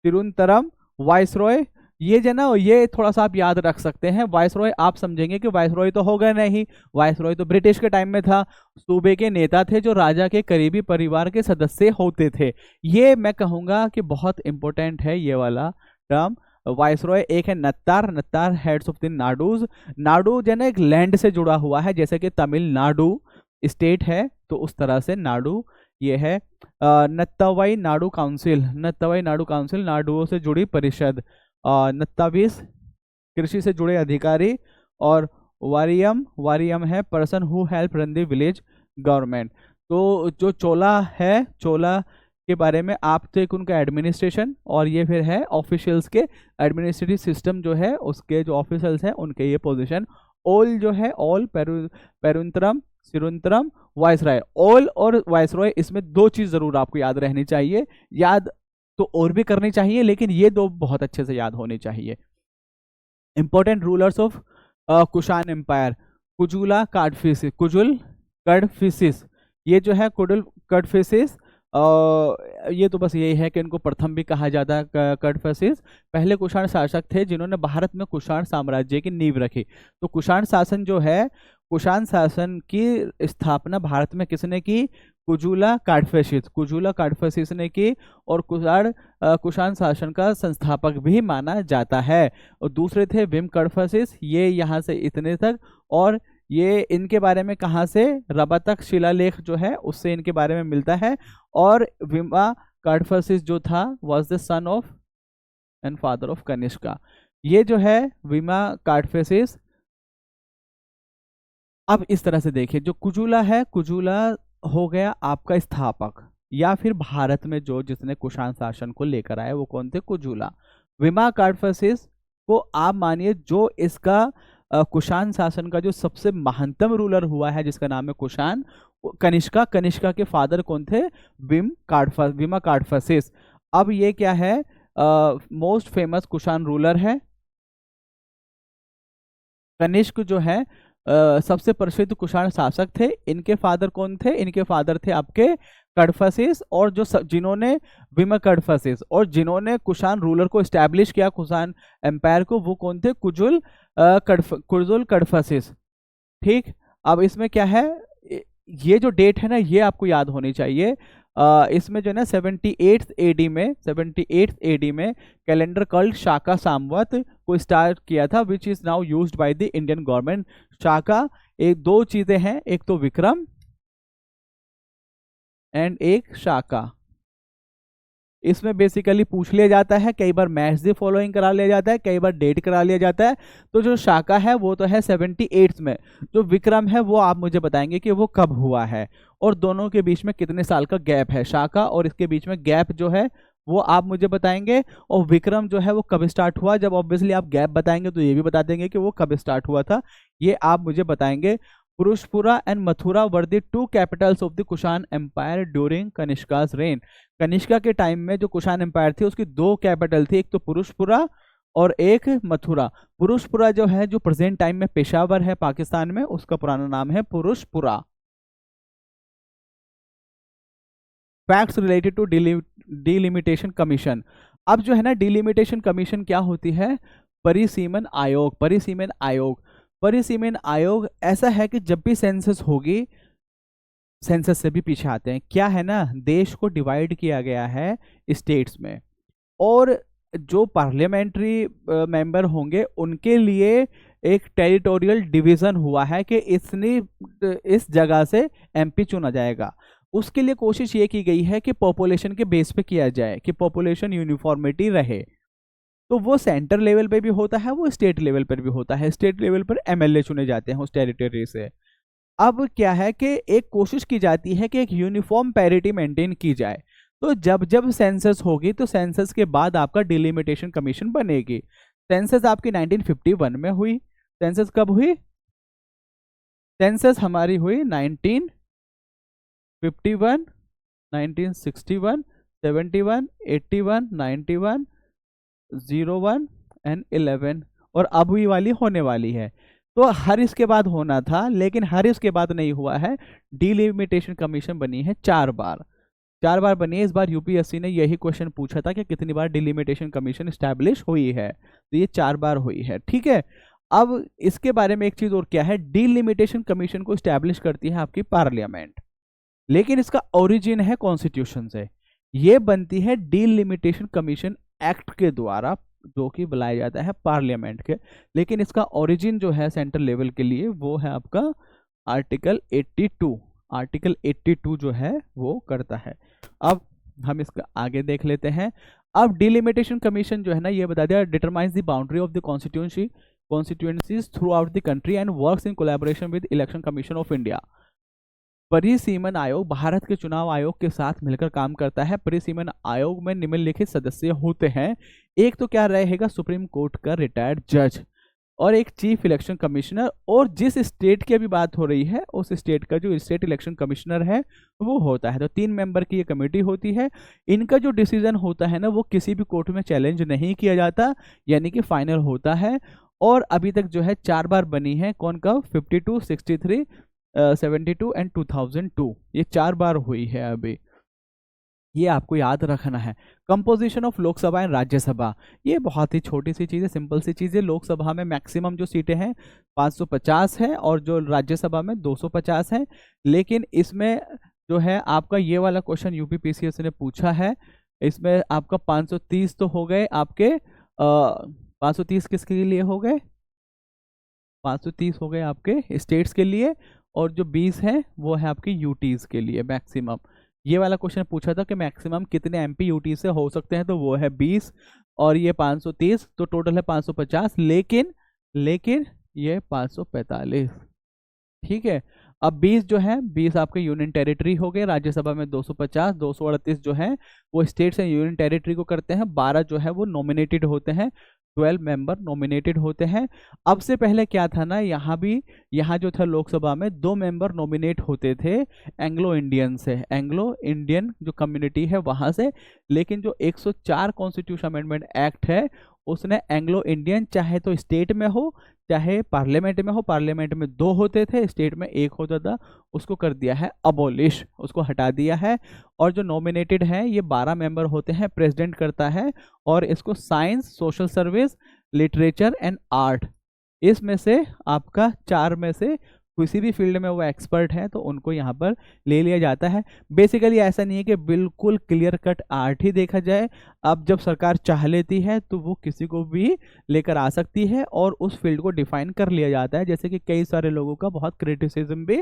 तिरुनतरम वाइसरॉय, ये जो ना ये थोड़ा सा आप याद रख सकते हैं। वाइसरॉय आप समझेंगे कि वाइसरॉय तो होगा नहीं, वाइसरॉय तो ब्रिटिश के टाइम में था। सूबे के नेता थे जो राजा के करीबी परिवार के सदस्य होते थे। ये मैं कहूँगा कि बहुत इंपॉर्टेंट है ये वाला टर्म, वाइसरॉय। एक है Nattar. Nattar heads of the Nadus. Nadu जो है एक लैंड से जुड़ा हुआ है, जैसे कि तमिलनाडु स्टेट है तो उस तरह से नाडू ये है। नत्तावाई नाडु काउंसिल। नत्तावाई नाडु काउंसिल नाडुओं से जुड़ी परिषद। नत्तावीस कृषि से जुड़े अधिकारी। और वारियम, वारियम है person who help run the village government. तो जो चोला है, चोला के बारे में आप तो एक उनका एडमिनिस्ट्रेशन, और ये फिर है ऑफिशियल्स के एडमिनिस्ट्रेटिव सिस्टम जो है उसके जो ऑफिशियल्स हैं उनके ये पोजीशन। ओल जो है, ऑल पेरुंतरम सिरुंतरम वाइसराय। ऑल और वाइसरॉय, इसमें दो चीज जरूर आपको याद रहनी चाहिए, याद तो और भी करनी चाहिए लेकिन ये दो बहुत अच्छे से याद होनी चाहिए। Important rulers of Kushan empire. Kujula Kadphises, Kujula Kadphises, ये जो है कुडुल कडफिसिस, ये तो बस यही है कि इनको प्रथम भी कहा जाता है। कडफिसिस पहले कुषाण शासक थे जिन्होंने भारत में कुषाण साम्राज्य की नींव रखी। तो कुषाण शासन जो है, कुषाण शासन की स्थापना भारत में किसने की? कुजुला काडफिसिस, कुजुला काडफिसिस ने की, और कुषाण शासन का संस्थापक भी माना जाता है। और दूसरे थे विम कडफिसिस, ये यहाँ से इतने तक। और ये इनके बारे में कहाँ से? रबातक शिलालेख जो है उससे इनके बारे में मिलता है। और विमा कडफिसिस जो था was the son of and father of Kanishka. ये जो है विमा कडफिसिस। अब इस तरह से देखिए, जो कुजुला है, कुजुला हो गया आपका स्थापक, या फिर भारत में जो जिसने कुषाण शासन को लेकर आया वो कौन थे? कुजुला। विमा कडफिसिस को आप मानिए जो इसका कुषाण शासन का जो सबसे महानतम रूलर हुआ है जिसका नाम है कुषाण, कनिष्का। कनिष्का के फादर कौन थे? विमा कडफिसिस। अब ये क्या है? मोस्ट फेमस कुषाण रूलर है। कनिष्क जो है सबसे प्रसिद्ध कुषाण शासक थे। इनके फादर कौन थे? इनके फादर थे आपके कडफसिस और जिन्होंने विमा कडफसिस और जिन्होंने कुषाण रूलर को एस्टैब्लिश किया, कुषाण एम्पायर को, वो कौन थे? कुजुल कडफसिस। ठीक, अब इसमें क्या है, ये जो डेट है ना ये आपको याद होनी चाहिए। इसमें जो है ना 78 एडी में कैलेंडर कल्ट शाका संवत को स्टार्ट किया था, which is now used by the Indian government. Shaka, एक दो चीजें हैं, एक तो विक्रम एंड एक शाका। इसमें बेसिकली पूछ लिया जाता है, कई बार मैच द फॉलोइंग करा लिया जाता है, कई बार डेट करा लिया जाता है। तो जो शाका है वो तो है 78 में, जो विक्रम है वो आप मुझे बताएंगे कि वो कब हुआ है और दोनों के बीच में कितने साल का गैप है। शाका और इसके बीच में गैप जो है वो आप मुझे बताएंगे, और विक्रम जो है वो कब स्टार्ट हुआ। जब ऑब्वियसली आप गैप बताएंगे तो ये भी बता देंगे कि वो कब स्टार्ट हुआ था, ये आप मुझे बताएंगे। Purushapura and Mathura were the two capitals of the Kushan empire during Kanishka's reign. Kanishka के टाइम में जो कुषाण एम्पायर थी उसकी दो कैपिटल थी, एक तो पुरुषपुरा और एक मथुरा। पुरुषपुरा जो है, जो प्रेजेंट टाइम में पेशावर है पाकिस्तान में, उसका पुराना नाम है Purushapura. Facts related to delimitation commission. अब जो है ना डिलिमिटेशन कमीशन क्या होती है? परिसीमन आयोग। परिसीमन आयोग, परिसीमन आयोग ऐसा है कि जब भी सेंसस होगी, सेंसस से भी पीछे आते हैं, क्या है ना, देश को डिवाइड किया गया है स्टेट्स में, और जो पार्लियामेंट्री मेंबर होंगे उनके लिए एक टेरिटोरियल डिवीजन हुआ है कि इस जगह से एमपी चुना जाएगा। उसके लिए कोशिश ये की गई है कि पॉपुलेशन के बेस पे किया जाए, कि पॉपुलेशन यूनिफॉर्मिटी रहे। तो वो सेंटर लेवल पे भी होता है, वो स्टेट लेवल पर भी होता है। स्टेट लेवल पर एमएलए चुने जाते हैं उस टेरिटरी से। अब क्या है कि एक कोशिश की जाती है कि एक यूनिफॉर्म पैरिटी मेंटेन की जाए। तो जब जब सेंसस होगी तो सेंसस के बाद आपका डिलिमिटेशन कमीशन बनेगी। सेंसस आपकी 1951 में हुई। सेंसस कब हुई? सेंसस हमारी हुई 1951, 1961, 71, 81, 91, 01 एंड 11, और अब ये वाली होने वाली है। तो हर इसके बाद होना था, लेकिन हर इसके बाद नहीं हुआ है। डिलिमिटेशन कमीशन बनी है 4 बार, 4 बार बनी है। इस बार यूपीएससी ने यही क्वेश्चन पूछा था कि कितनी बार डिलिमिटेशन कमीशन स्टैब्लिश हुई है, तो ये 4 बार हुई है। ठीक है, अब इसके बारे में एक चीज और क्या है, डिलिमिटेशन कमीशन को स्टैब्लिश करती है आपकी पार्लियामेंट, लेकिन इसका ओरिजिन है कॉन्स्टिट्यूशन से। ये बनती है डिलिमिटेशन कमीशन एक्ट के द्वारा, जो कि बुलाया जाता है पार्लियामेंट के, लेकिन इसका ओरिजिन जो है सेंट्रल लेवल के लिए वो है आपका आर्टिकल 82। आर्टिकल 82 जो है वो करता है। अब हम इसका आगे देख लेते हैं। अब डिलिमिटेशन कमीशन जो है ना, ये बता दिया, determines the boundary of the constituencies through out the country and works in collaboration with election commission of India. परिसीमन आयोग भारत के चुनाव आयोग के साथ मिलकर काम करता है। परिसीमन आयोग में निम्नलिखित सदस्य होते हैं। एक तो क्या रहेगा, सुप्रीम कोर्ट का रिटायर्ड जज, और एक चीफ इलेक्शन कमिश्नर, और जिस स्टेट की अभी बात हो रही है उस स्टेट का जो स्टेट इलेक्शन कमिश्नर है वो होता है। तो 3 मेंबर की ये कमेटी होती है। इनका जो डिसीजन होता है ना वो किसी भी कोर्ट में चैलेंज नहीं किया जाता, यानी कि फाइनल होता है। और अभी तक जो है 4 बार बनी है। कौन कब? 52, 63, 72 एंड 2002, ये 4 बार हुई है अभी, ये आपको याद रखना है। Composition of Lok Sabha and Rajya Sabha, ये बहुत ही छोटी सी चीज़ है, सिंपल सी चीज़ है। लोकसभा में मैक्सिमम जो सीटें हैं 550 है, और जो राज्यसभा में 250 है। लेकिन इसमें जो है आपका ये वाला क्वेश्चन यूपी पीसीएस ने पूछा है, इसमें आपका 530 तो हो गए आपके, 530 किसके लिए हो गए? 530 हो गए आपके स्टेट्स के लिए, और जो 20 है वो है आपके यूटीज के लिए मैक्सिमम। ये वाला क्वेश्चन पूछा था कि मैक्सिमम कितने एमपी यूटी से हो सकते हैं, तो वो है 20, और ये 530, तो टोटल है 550, लेकिन ये 545। ठीक है, अब 20 जो है 20 आपके यूनियन टेरिटरी हो गए। राज्यसभा में 250, 238 जो है वो स्टेट्स एंड यूनियन टेरिटरी को करते हैं। 12 जो है वो नॉमिनेटेड होते हैं, 12 मेंबर नॉमिनेटेड होते हैं। अब से पहले क्या था ना, यहाँ जो था लोकसभा में 2 मेंबर नॉमिनेट होते थे एंग्लो इंडियन से, एंग्लो इंडियन जो कम्युनिटी है वहाँ से। लेकिन जो 104 कॉन्स्टिट्यूशन अमेंडमेंट एक्ट है उसने एंग्लो इंडियन, चाहे तो स्टेट में हो चाहे पार्लियामेंट में हो, पार्लियामेंट में 2 होते थे, स्टेट में 1 होता था, उसको कर दिया है अबोलिश, उसको हटा दिया है। और जो नॉमिनेटेड हैं ये 12 मेंबर होते हैं, प्रेसिडेंट करता है। और इसको science, social service, literature and art, इसमें से आपका 4 में से किसी भी फील्ड में वो एक्सपर्ट है तो उनको यहाँ पर ले लिया जाता है। बेसिकली ऐसा नहीं है कि बिल्कुल क्लियर कट आर्ट ही देखा जाए। अब जब सरकार चाह लेती है तो वो किसी को भी लेकर आ सकती है और उस फील्ड को डिफाइन कर लिया जाता है, जैसे कि कई सारे लोगों का बहुत क्रिटिसिज्म भी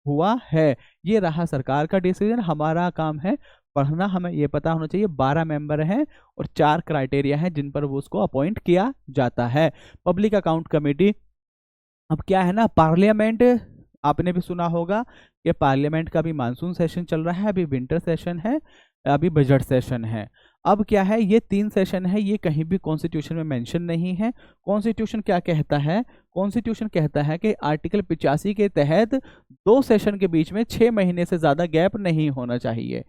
हुआ है। ये रहा सरकार का डिसीजन, हमारा काम है पढ़ना, हमें ये पता होना चाहिए 12 मेंबर हैं और 4 क्राइटेरिया हैं जिन पर वो उसको अपॉइंट किया जाता है। पब्लिक अकाउंट कमेटी, अब क्या है ना, पार्लियामेंट आपने भी सुना होगा कि पार्लियामेंट का अभी मानसून सेशन चल रहा है, अभी विंटर सेशन है, अभी बजट सेशन है। अब क्या है, ये 3 सेशन है, ये कहीं भी कॉन्स्टिट्यूशन में मेंशन नहीं है। कॉन्स्टिट्यूशन क्या कहता है, कॉन्स्टिट्यूशन कहता है कि आर्टिकल 85 के तहत 2 सेशन के बीच में 6 महीने से ज्यादा गैप नहीं होना चाहिए।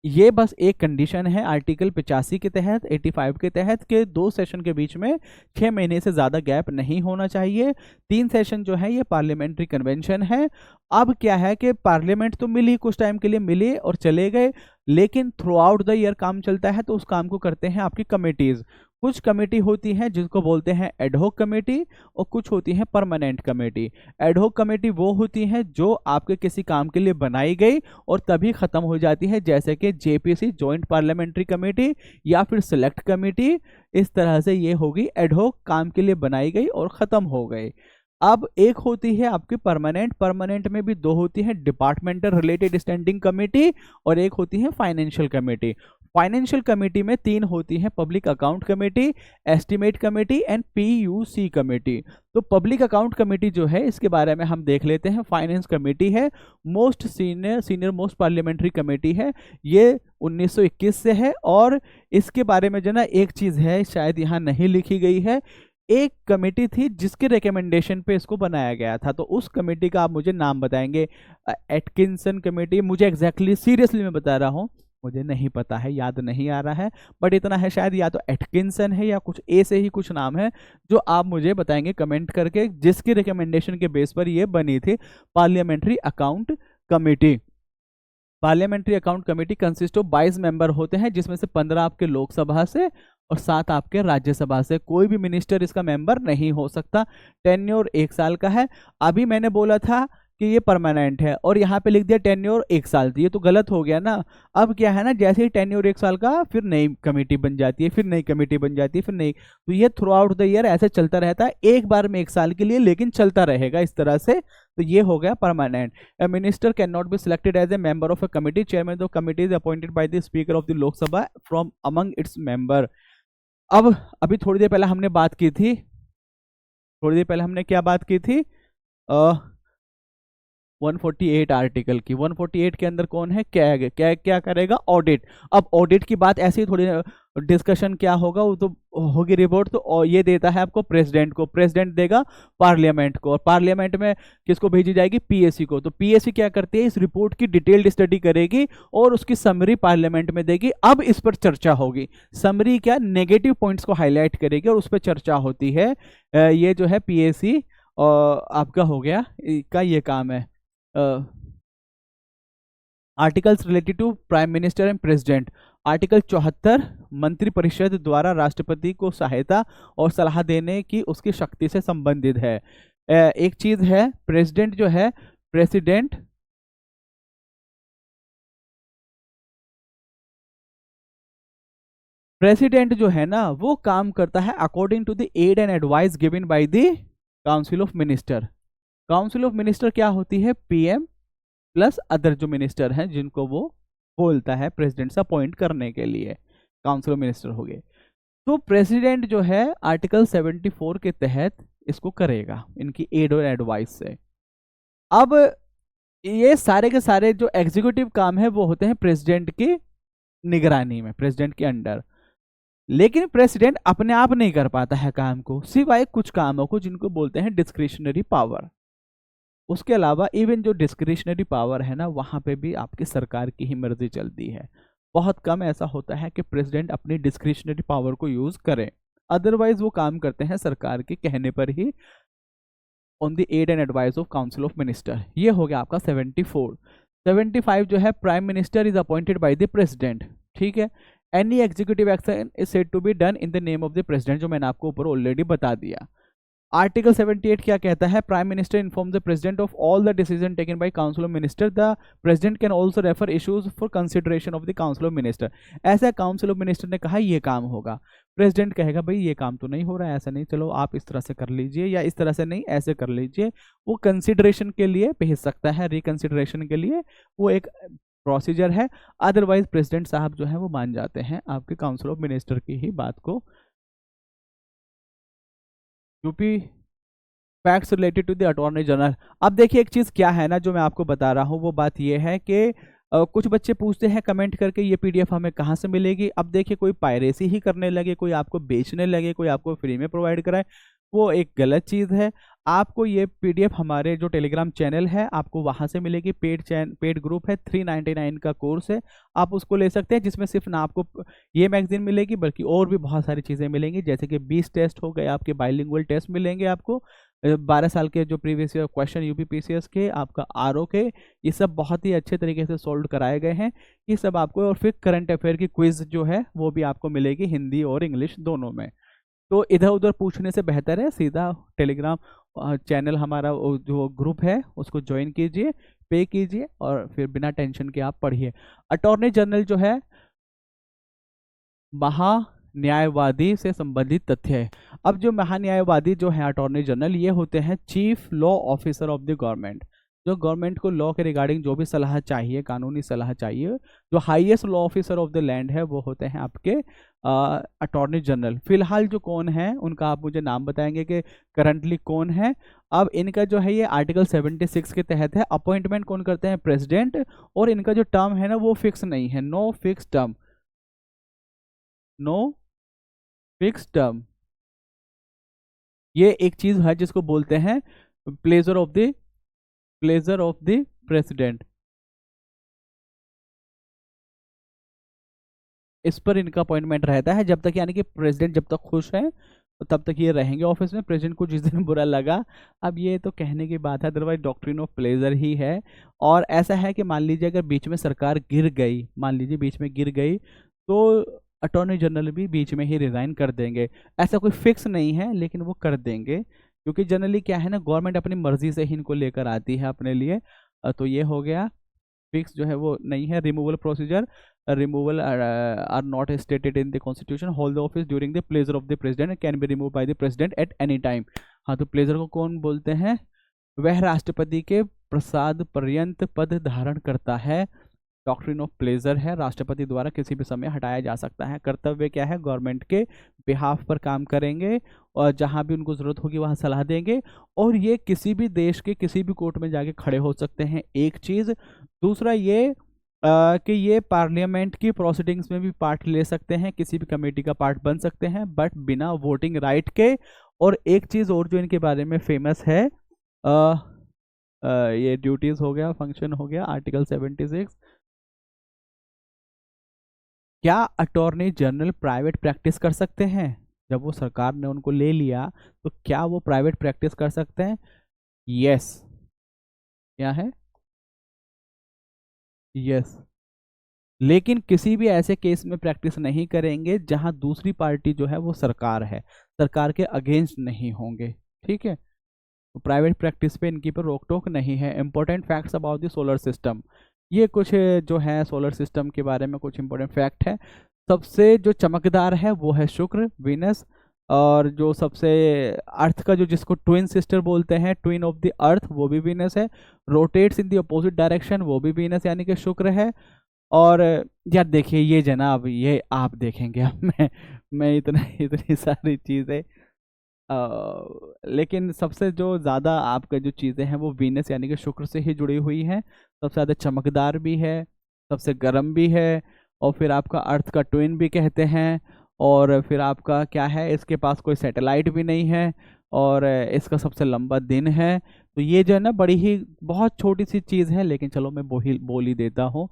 ये बस एक कंडीशन है आर्टिकल 85 के तहत, 85 के तहत के 2 सेशन के बीच में 6 महीने से ज़्यादा गैप नहीं होना चाहिए। 3 सेशन जो है ये पार्लियामेंट्री कन्वेंशन है। अब क्या है कि पार्लियामेंट तो मिली, कुछ टाइम के लिए मिले और चले गए, लेकिन थ्रू आउट द ईयर काम चलता है तो उस काम को करते हैं आपकी कमेटीज़। कुछ कमेटी होती हैं जिसको बोलते हैं एडहॉक कमेटी और कुछ होती हैं परमानेंट कमेटी। एडहॉक कमेटी वो होती हैं जो आपके किसी काम के लिए बनाई गई और तभी ख़त्म हो जाती है, जैसे कि जेपीसी, जॉइंट पार्लियामेंट्री कमेटी, या फिर सिलेक्ट कमेटी। इस तरह से ये होगी एडहॉक, काम के लिए बनाई गई और ख़त्म हो गई। अब एक होती है आपकी परमानेंट, परमानेंट में भी 2 होती हैं, डिपार्टमेंटल रिलेटेड स्टैंडिंग कमेटी और एक होती है फाइनेंशियल कमेटी। फाइनेंशियल कमेटी में 3 होती हैं, public account committee, estimate committee and PUC committee. तो पब्लिक अकाउंट कमेटी जो है इसके बारे में हम देख लेते हैं। फाइनेंस कमेटी है, most senior most parliamentary committee है, ये 1921 से है। और इसके बारे में जो ना एक चीज़ है शायद यहाँ नहीं लिखी गई है, एक कमेटी थी जिसके रिकमेंडेशन पे इसको बनाया गया था, तो उस कमेटी का आप मुझे नाम बताएंगे। एटकिंसन कमेटी, मुझे एग्जैक्टली सीरियसली मैं बता रहा हूँ, मुझे नहीं पता है, याद नहीं आ रहा है, बट इतना है शायद या तो एटकिंसन है या कुछ ए से ही कुछ नाम है, जो आप मुझे बताएंगे कमेंट करके, जिसकी रिकमेंडेशन के बेस पर ये बनी थी parliamentary account committee. Parliamentary account committee consist of 22 member होते हैं, जिसमें से 15 आपके लोकसभा से और 7 आपके राज्यसभा से। कोई भी मिनिस्टर इसका मेंबर नहीं हो सकता। टेन्योर 1 साल का है। अभी मैंने बोला था कि ये परमानेंट है और यहाँ पे लिख दिया टेन्योर 1 साल, ये तो गलत हो गया ना। अब क्या है ना, जैसे ही टेन्योर 1 साल का, फिर नई कमेटी बन जाती है, फिर नई कमेटी बन जाती है, फिर नई, तो ये थ्रू आउट द ईयर ऐसे चलता रहता है, एक बार में 1 साल के लिए, लेकिन चलता रहेगा इस तरह से। तो ये हो गया permanent. A minister can not be selected as a member of A committee, chairman of committee is appointed by the speaker of the Lok Sabha from among its member. अब अभी थोड़ी देर पहले हमने बात की थी, थोड़ी देर पहले हमने क्या बात की थी, 148 आर्टिकल की। 148 के अंदर कौन है, क्या क्या क्या करेगा, ऑडिट। अब ऑडिट की बात ऐसे ही थोड़ी डिस्कशन क्या होगा, वो तो होगी रिपोर्ट, तो ये देता है आपको प्रेसिडेंट को, प्रेसिडेंट देगा पार्लियामेंट को, और पार्लियामेंट में किसको भेजी जाएगी, पीएसी को। तो पीएसी क्या करती है, इस रिपोर्ट की डिटेल्ड स्टडी करेगी और उसकी समरी पार्लियामेंट में देगी। अब इस पर चर्चा होगी, समरी क्या, नेगेटिव पॉइंट्स को हाईलाइट करेगी और उस पर चर्चा होती है। ये जो है पीएसी आपका हो गया, का ये काम है। Articles related to prime minister and president. Article 74 मंत्रिपरिषद द्वारा राष्ट्रपति को सहायता और सलाह देने की उसकी शक्ति से संबंधित है। एक चीज है, प्रेसिडेंट जो है, प्रेसिडेंट प्रेसिडेंट जो है ना, वो काम करता है according to the aid and advice given by the council of minister. Council of minister क्या होती है, पीएम प्लस अदर जो मिनिस्टर हैं जिनको वो बोलता है प्रेसिडेंट से अपॉइंट करने के लिए, काउंसिल ऑफ मिनिस्टर हो गए। तो प्रेसिडेंट जो है आर्टिकल 74 के तहत इसको करेगा, इनकी एड और एडवाइस से। अब ये सारे के सारे जो एग्जीक्यूटिव काम है वो होते हैं प्रेसिडेंट की निगरानी में, प्रेसिडेंट के अंडर। लेकिन प्रेसिडेंट अपने आप नहीं कर पाता है काम को, सिवाय कुछ कामों को जिनको बोलते हैं डिस्क्रिशनरी पावर। उसके अलावा इवन जो डिस्क्रिशनरी पावर है ना, वहाँ पे भी आपकी सरकार की ही मर्जी चलती है। बहुत कम ऐसा होता है कि प्रेसिडेंट अपनी डिस्क्रिशनरी पावर को यूज करे। अदरवाइज वो काम करते हैं सरकार के कहने पर ही, on the aid and advice of council of minister. ये हो गया आपका 74। 75 जो है, prime minister is appointed by the president. ठीक है, any executive action is said to be done in the name of the president, जो मैंने आपको ऊपर ऑलरेडी बता दिया। आर्टिकल 78 क्या कहता है? Prime minister inform the president of all the decision taken by council of minister. The president can also refer issues for consideration of the council of minister. ऐसा काउंसिल ऑफ मिनिस्टर ने कहा ये काम होगा, president कहेगा भाई ये काम तो नहीं हो रहा है, ऐसा नहीं, चलो आप इस तरह से कर लीजिए, या इस तरह से नहीं ऐसे कर लीजिए। वो कंसिडरेशन के लिए भेज सकता है, रिकंसिडरेशन के लिए, वो एक प्रोसीजर है। अदरवाइज प्रेसिडेंट साहब जो है वो मान जाते हैं आपके काउंसिल ऑफ मिनिस्टर की ही बात को। UP facts related to the attorney general. अब देखिए एक चीज़ क्या है ना, जो मैं आपको बता रहा हूँ वो बात ये है कि कुछ बच्चे पूछते हैं कमेंट करके ये पीडीएफ हमें कहाँ से मिलेगी। अब देखिए कोई पायरेसी ही करने लगे, कोई आपको बेचने लगे, कोई आपको फ्री में प्रोवाइड कराए, वो एक गलत चीज़ है। आपको ये पीडीएफ हमारे जो टेलीग्राम चैनल है आपको वहाँ से मिलेगी। पेड ग्रुप है, 399 का कोर्स है, आप उसको ले सकते हैं, जिसमें सिर्फ ना आपको ये मैगजीन मिलेगी बल्कि और भी बहुत सारी चीज़ें मिलेंगी, जैसे कि 20 टेस्ट हो गए, आपके बाइलिंगुअल टेस्ट मिलेंगे, आपको 12 साल के जो previous year question UP PCS के, आपका आरओ के, ये सब बहुत ही अच्छे तरीके से सोल्व कराए गए हैं ये सब आपको। और फिर करंट अफेयर की क्विज जो है वो भी आपको मिलेगी, हिंदी और इंग्लिश दोनों में। तो इधर उधर पूछने से बेहतर है सीधा टेलीग्राम चैनल हमारा जो ग्रुप है उसको ज्वाइन कीजिए, पे कीजिए, और फिर बिना टेंशन के आप पढ़िए। अटॉर्नी जनरल जो है महा न्यायवादी से संबंधित तथ्य है। अब जो महान्यायवादी जो है अटॉर्नी जनरल, ये होते हैं chief law officer of the government. जो गवर्नमेंट को लॉ के रिगार्डिंग जो भी सलाह चाहिए, कानूनी सलाह चाहिए, जो highest law officer of the land है वो होते हैं आपके अटॉर्नी जनरल। फिलहाल जो कौन है उनका आप मुझे नाम बताएंगे कि करंटली कौन है। अब इनका जो है ये आर्टिकल 76 के तहत है। अपॉइंटमेंट कौन करते हैं? प्रेसिडेंट। और इनका जो टर्म है ना वो फिक्स नहीं है, no fix term, no fix term. ये एक चीज है जिसको बोलते हैं प्लेजर ऑफ द प्रेसिडेंट। इस पर इनका अपॉइंटमेंट रहता है जब तक, यानी कि प्रेसिडेंट जब तक खुश है तो तब तक ये रहेंगे ऑफिस में। प्रेसिडेंट को जिस दिन बुरा लगा, अब ये तो कहने की बात है, अदरवाइज डॉक्ट्रिन ऑफ प्लेजर ही है। और ऐसा है कि मान लीजिए अगर बीच में सरकार गिर गई, मान लीजिए बीच में गिर गई, तो अटॉर्नी जनरल भी बीच में ही रिजाइन कर देंगे। ऐसा कोई फिक्स नहीं है लेकिन वो कर देंगे, क्योंकि जनरली क्या है ना, गवर्नमेंट अपनी मर्जी से ही इनको लेकर आती है अपने लिए। तो ये हो गया, फिक्स जो है वो नहीं है। Removal procedure, removal are not stated in the constitution. Hold the office during the pleasure of the president, can be remove by the president at any time. हाँ, तो प्लेजर को कौन बोलते हैं? वह राष्ट्रपति के प्रसाद पर्यंत पद धारण करता है। डॉक्ट्रिन ऑफ प्लेजर है, राष्ट्रपति द्वारा किसी भी समय हटाया जा सकता है। कर्तव्य क्या है? गवर्नमेंट के बिहाफ पर काम करेंगे और जहां भी उनको जरूरत होगी वहां सलाह देंगे। और ये किसी भी देश के किसी भी कोर्ट में जाके खड़े हो सकते हैं, एक चीज। दूसरा ये कि ये पार्लियामेंट की प्रोसीडिंग्स में भी पार्ट ले सकते हैं, किसी भी कमेटी का पार्ट बन सकते हैं, बट बिना वोटिंग राइट के। और एक चीज और जो इनके बारे में फेमस है, ये ड्यूटीज हो गया, फंक्शन हो गया, आर्टिकल 76। क्या अटॉर्नी जनरल प्राइवेट प्रैक्टिस कर सकते हैं? जब वो सरकार ने उनको ले लिया तो क्या वो प्राइवेट प्रैक्टिस कर सकते हैं? यस। क्या है? यस। लेकिन किसी भी ऐसे केस में प्रैक्टिस नहीं करेंगे जहां दूसरी पार्टी जो है वो सरकार है, सरकार के अगेंस्ट नहीं होंगे। ठीक है, तो प्राइवेट प्रैक्टिस पे इनकी पर रोक टोक नहीं है। Important facts about the solar system, ये कुछ जो है सोलर सिस्टम के बारे में कुछ इंपॉर्टेंट फैक्ट है। सबसे जो चमकदार है वो है शुक्र, वीनस। और जो सबसे अर्थ का जो जिसको ट्विन सिस्टर बोलते हैं, ट्विन ऑफ द अर्थ, वो भी वीनस है। Rotates in the opposite direction, वो भी वीनस यानी कि शुक्र है। और यार देखिए ये जनाब, ये आप देखेंगे अब मैं इतनी सारी चीज़ें, लेकिन सबसे जो ज़्यादा आपका जो चीज़ें हैं वो वीनस यानी कि शुक्र से ही जुड़ी हुई हैं। सबसे ज़्यादा चमकदार भी है, सबसे गर्म भी है, और फिर आपका अर्थ का ट्विन भी कहते हैं। और फिर आपका क्या है, इसके पास कोई सैटेलाइट भी नहीं है, और इसका सबसे लंबा दिन है। तो ये जो है ना बड़ी ही बहुत छोटी सी चीज़ है, लेकिन चलो मैं बोल ही देता हूँ।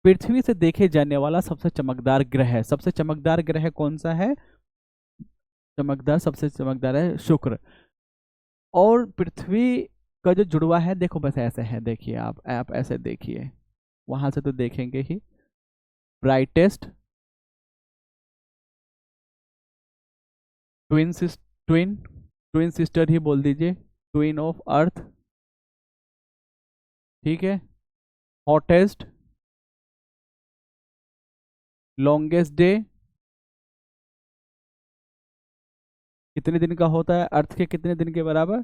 पृथ्वी से देखे जाने वाला सबसे चमकदार ग्रह है। सबसे चमकदार ग्रह कौन सा है? चमकदार, सबसे चमकदार है शुक्र। और पृथ्वी का जो जुड़वा है, देखो बस ऐसे है, देखिए आप ऐसे देखिए, वहां से तो देखेंगे ही। Brightest twin twin twin sister ही बोल दीजिए, ट्विन ऑफ अर्थ, ठीक है। हॉटेस्ट, लॉन्गेस्ट डे कितने दिन का होता है, अर्थ के कितने दिन के बराबर,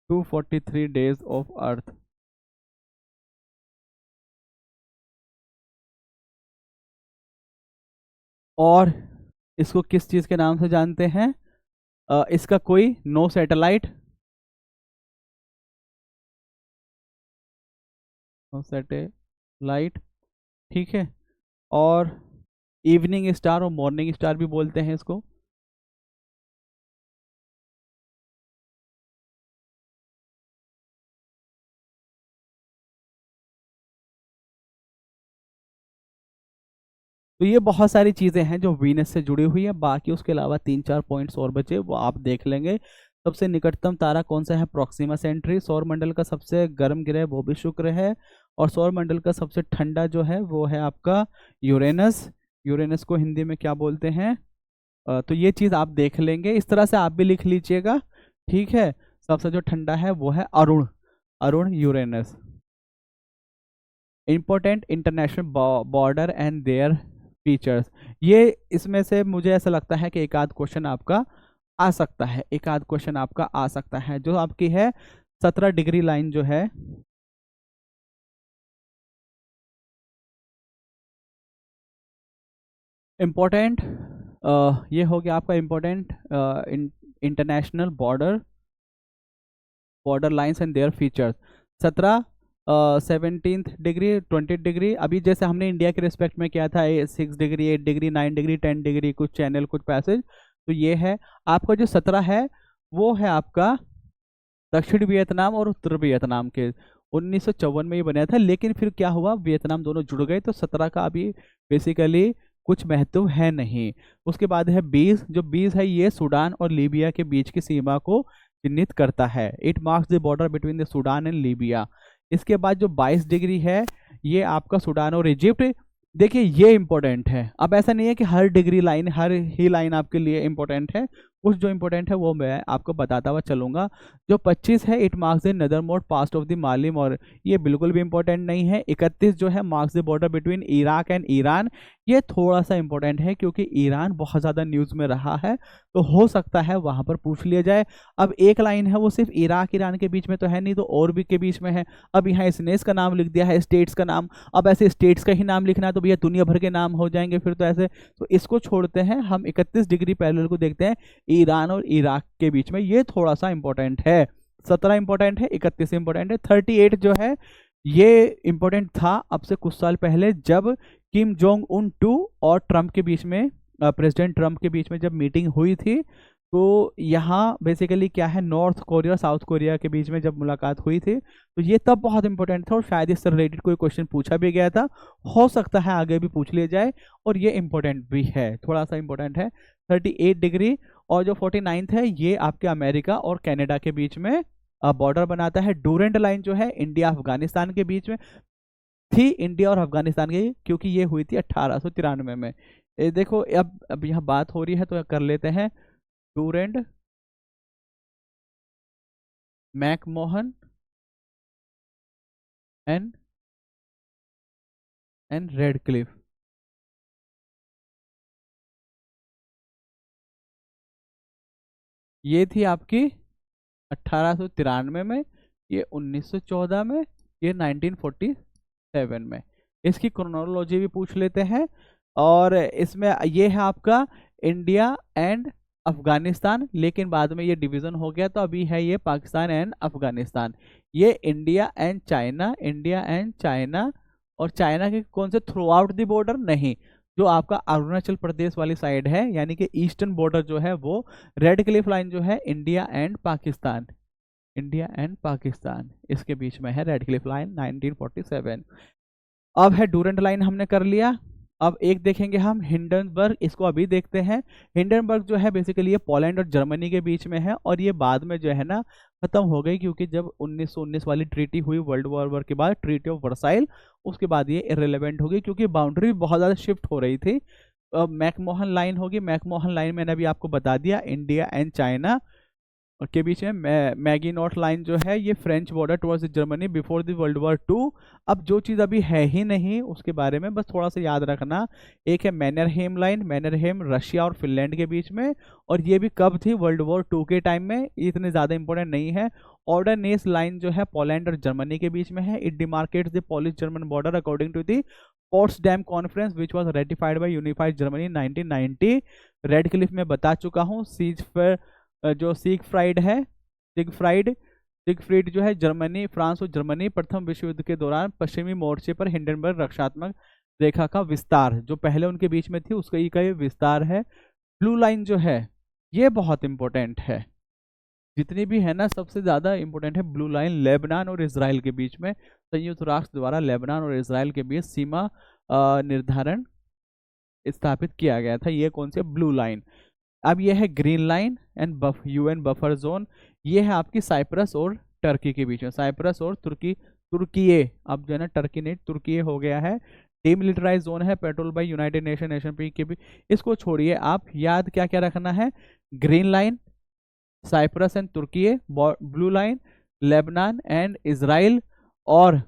243 डेज ऑफ अर्थ। और इसको किस चीज के नाम से जानते हैं, इसका कोई नो सैटेलाइट, नो सैटेलाइट, ठीक है। और इवनिंग स्टार और मॉर्निंग स्टार भी बोलते हैं इसको। तो ये बहुत सारी चीजें हैं जो वीनस से जुड़ी हुई है, बाकी उसके अलावा 3-4 पॉइंट्स और बचे, वो आप देख लेंगे। सबसे निकटतम तारा कौन सा है, प्रोक्सिमा सेंट्री। सौरमंडल का सबसे गर्म ग्रह वो भी शुक्र है। और सौरमंडल का सबसे ठंडा जो है वो है आपका यूरेनस। यूरेनस को हिंदी में क्या बोलते हैं, तो ये चीज आप देख लेंगे, इस तरह से आप भी लिख लीजिएगा, ठीक है। सबसे जो ठंडा है वो है Arun, Arun Uranus. Important international border and their features, ये इसमें से मुझे ऐसा लगता है कि एक आध क्वेश्चन आपका आ सकता है, एक आध क्वेश्चन आपका आ सकता है। जो आपकी है 17 डिग्री लाइन जो है, इम्पोर्टेंट, ये हो गया आपका important international border, border lines and their features. 17, 17 degree, 20 degree, अभी जैसे हमने इंडिया के रिस्पेक्ट में किया था, 6 डिग्री, 8 डिग्री, 9 डिग्री, 10 डिग्री, कुछ चैनल कुछ पैसेज। तो ये है आपका जो 17 है, वो है आपका दक्षिण वियतनाम और उत्तर वियतनाम के। 1954 में ये बना था, लेकिन फिर क्या हुआ, वियतनाम दोनों जुड़ गए, तो 17 का अभी बेसिकली कुछ महत्व है नहीं। उसके बाद है 20, जो 20 है ये सूडान और लीबिया के बीच की सीमा को चिन्हित करता है। It marks the border between the Sudan and Libya. इसके बाद जो 22 डिग्री है, ये आपका सूडान और इजिप्ट। देखिए ये इंपॉर्टेंट है, अब ऐसा नहीं है कि हर डिग्री लाइन, हर ही लाइन आपके लिए इंपॉर्टेंट है, कुछ जो इंपॉर्टेंट है वो मैं आपको बताता हुआ चलूंगा। जो 25 है, इट मार्क्स द नदर मोस्ट पास्ट ऑफ द मालिम, और ये बिल्कुल भी इंपॉर्टेंट नहीं है। 31 जो है, marks the border between Iraq and Iran. ये थोड़ा सा इंपॉर्टेंट है क्योंकि ईरान बहुत ज़्यादा न्यूज़ में रहा है, तो हो सकता है वहां पर पूछ लिया जाए। अब एक लाइन है, वो सिर्फ इराक ईरान के बीच में तो है नहीं, तो और भी के बीच में है। अब यहाँ स्नेस का नाम लिख दिया है, स्टेट्स का नाम। अब ऐसे स्टेट्स का ही नाम लिखना है तो भैया दुनिया भर के नाम हो जाएंगे फिर तो ऐसे, तो इसको छोड़ते हैं, हम 31 डिग्री पैरेलल को देखते हैं ईरान और इराक के बीच में। ये थोड़ा सा इंपॉर्टेंट है। 17 इंपॉर्टेंट है, 31 इंपॉर्टेंट है। 38 जो है ये इंपॉर्टेंट था अब से कुछ साल पहले, जब किम जोंग उन टू और ट्रंप के बीच में, प्रेसिडेंट ट्रंप के बीच में जब मीटिंग हुई थी, तो यहाँ बेसिकली क्या है, नॉर्थ कोरिया और साउथ कोरिया के बीच में जब मुलाकात हुई थी, तो ये तब बहुत इंपॉर्टेंट था और शायद इससे रिलेटेड कोई क्वेश्चन पूछा भी गया था, हो सकता है आगे भी पूछ लिया जाए, और ये इंपॉर्टेंट भी है, थोड़ा सा इंपॉर्टेंट है। 38 डिग्री। और जो 49th है, ये आपके अमेरिका और कनाडा के बीच में बॉर्डर बनाता है। डूरेंट लाइन जो है इंडिया अफगानिस्तान के बीच में थी, इंडिया और अफगानिस्तान की, क्योंकि ये हुई थी 1893 में। ये देखो, अब यहाँ बात हो रही है तो कर लेते हैं। डूरेंट मैकमोहन एंड रेडक्लिफ, ये थी आपकी 1893 में, ये 1914 में, ये 1947 में। इसकी क्रोनोलॉजी भी पूछ लेते हैं। और इसमें ये है आपका इंडिया एंड अफगानिस्तान, लेकिन बाद में ये डिवीजन हो गया, तो अभी है ये पाकिस्तान एंड अफगानिस्तान। ये India and China, India and China, और चाइना के कौन से, थ्रू आउट द बॉर्डर नहीं, जो आपका अरुणाचल प्रदेश वाली साइड है, यानी कि ईस्टर्न बॉर्डर जो है वो। रेड क्लिफ लाइन जो है India and Pakistan, India and Pakistan इसके बीच में है रेड क्लिफ लाइन 1947। अब है डूरेंट लाइन हमने कर लिया। अब एक देखेंगे हम हिंडनबर्ग, इसको अभी देखते हैं। हिंडनबर्ग जो है बेसिकली ये पोलैंड और जर्मनी के बीच में है, और ये बाद में जो है ना खत्म हो गई, क्योंकि जब 1919 वाली ट्रीटी हुई वर्ल्ड वॉर के बाद, ट्रीटी ऑफ वर्साइल, उसके बाद ये इरेलीवेंट हो गई, क्योंकि बाउंड्री बहुत ज़्यादा शिफ्ट हो रही थी। मैकमोहन लाइन होगी, मैकमोहन लाइन मैंने अभी आपको बता दिया, इंडिया एंड चाइना के बीच में। मैगी नॉट लाइन जो है ये French border towards Germany before the world war two. अब जो चीज़ अभी है ही नहीं उसके बारे में बस थोड़ा सा याद रखना, एक है मैनरहेम लाइन, मैनरहेम रशिया और फिनलैंड के बीच में, और ये भी कब थी, वर्ल्ड वॉर टू के टाइम में, इतने ज़्यादा इंपॉर्टेंट नहीं है। ऑर्डरनेस लाइन जो है पोलैंड और जर्मनी के बीच में है, it demarcates the Polish German border according to the Potsdam conference which was ratified by unified Germany 1990। Radcliffe में बता चुका हूँ, सीज पर जो सिगफ्राइड जो है जर्मनी, फ्रांस और जर्मनी प्रथम विश्व युद्ध के दौरान पश्चिमी मोर्चे पर हिंडनबर्ग रक्षात्मक रेखा का विस्तार, जो पहले उनके बीच में थी उसका ये विस्तार है। ब्लू लाइन जो है ये बहुत इंपॉर्टेंट है, जितनी भी है ना सबसे ज़्यादा इंपॉर्टेंट है ब्लू लाइन। लेबनान और इसराइल के बीच में संयुक्त राष्ट्र द्वारा लेबनान और इसराइल के बीच सीमा निर्धारण स्थापित किया गया था, ये कौन से, ब्लू लाइन। अब ये है green line and UN buffer zone, ये है आपकी साइप्रस और टर्की के बीच में, साइप्रस और तुर्की अब जो है ना टर्की नहीं तुर्की हो गया है। डीमिलिटराइज जोन है पेट्रोल बाय यूनाइटेड नेशन पी के भी, इसको छोड़िए, आप याद क्या क्या रखना है, ग्रीन लाइन, साइप्रस एंड तुर्की, blue line, Lebanon and Israel, और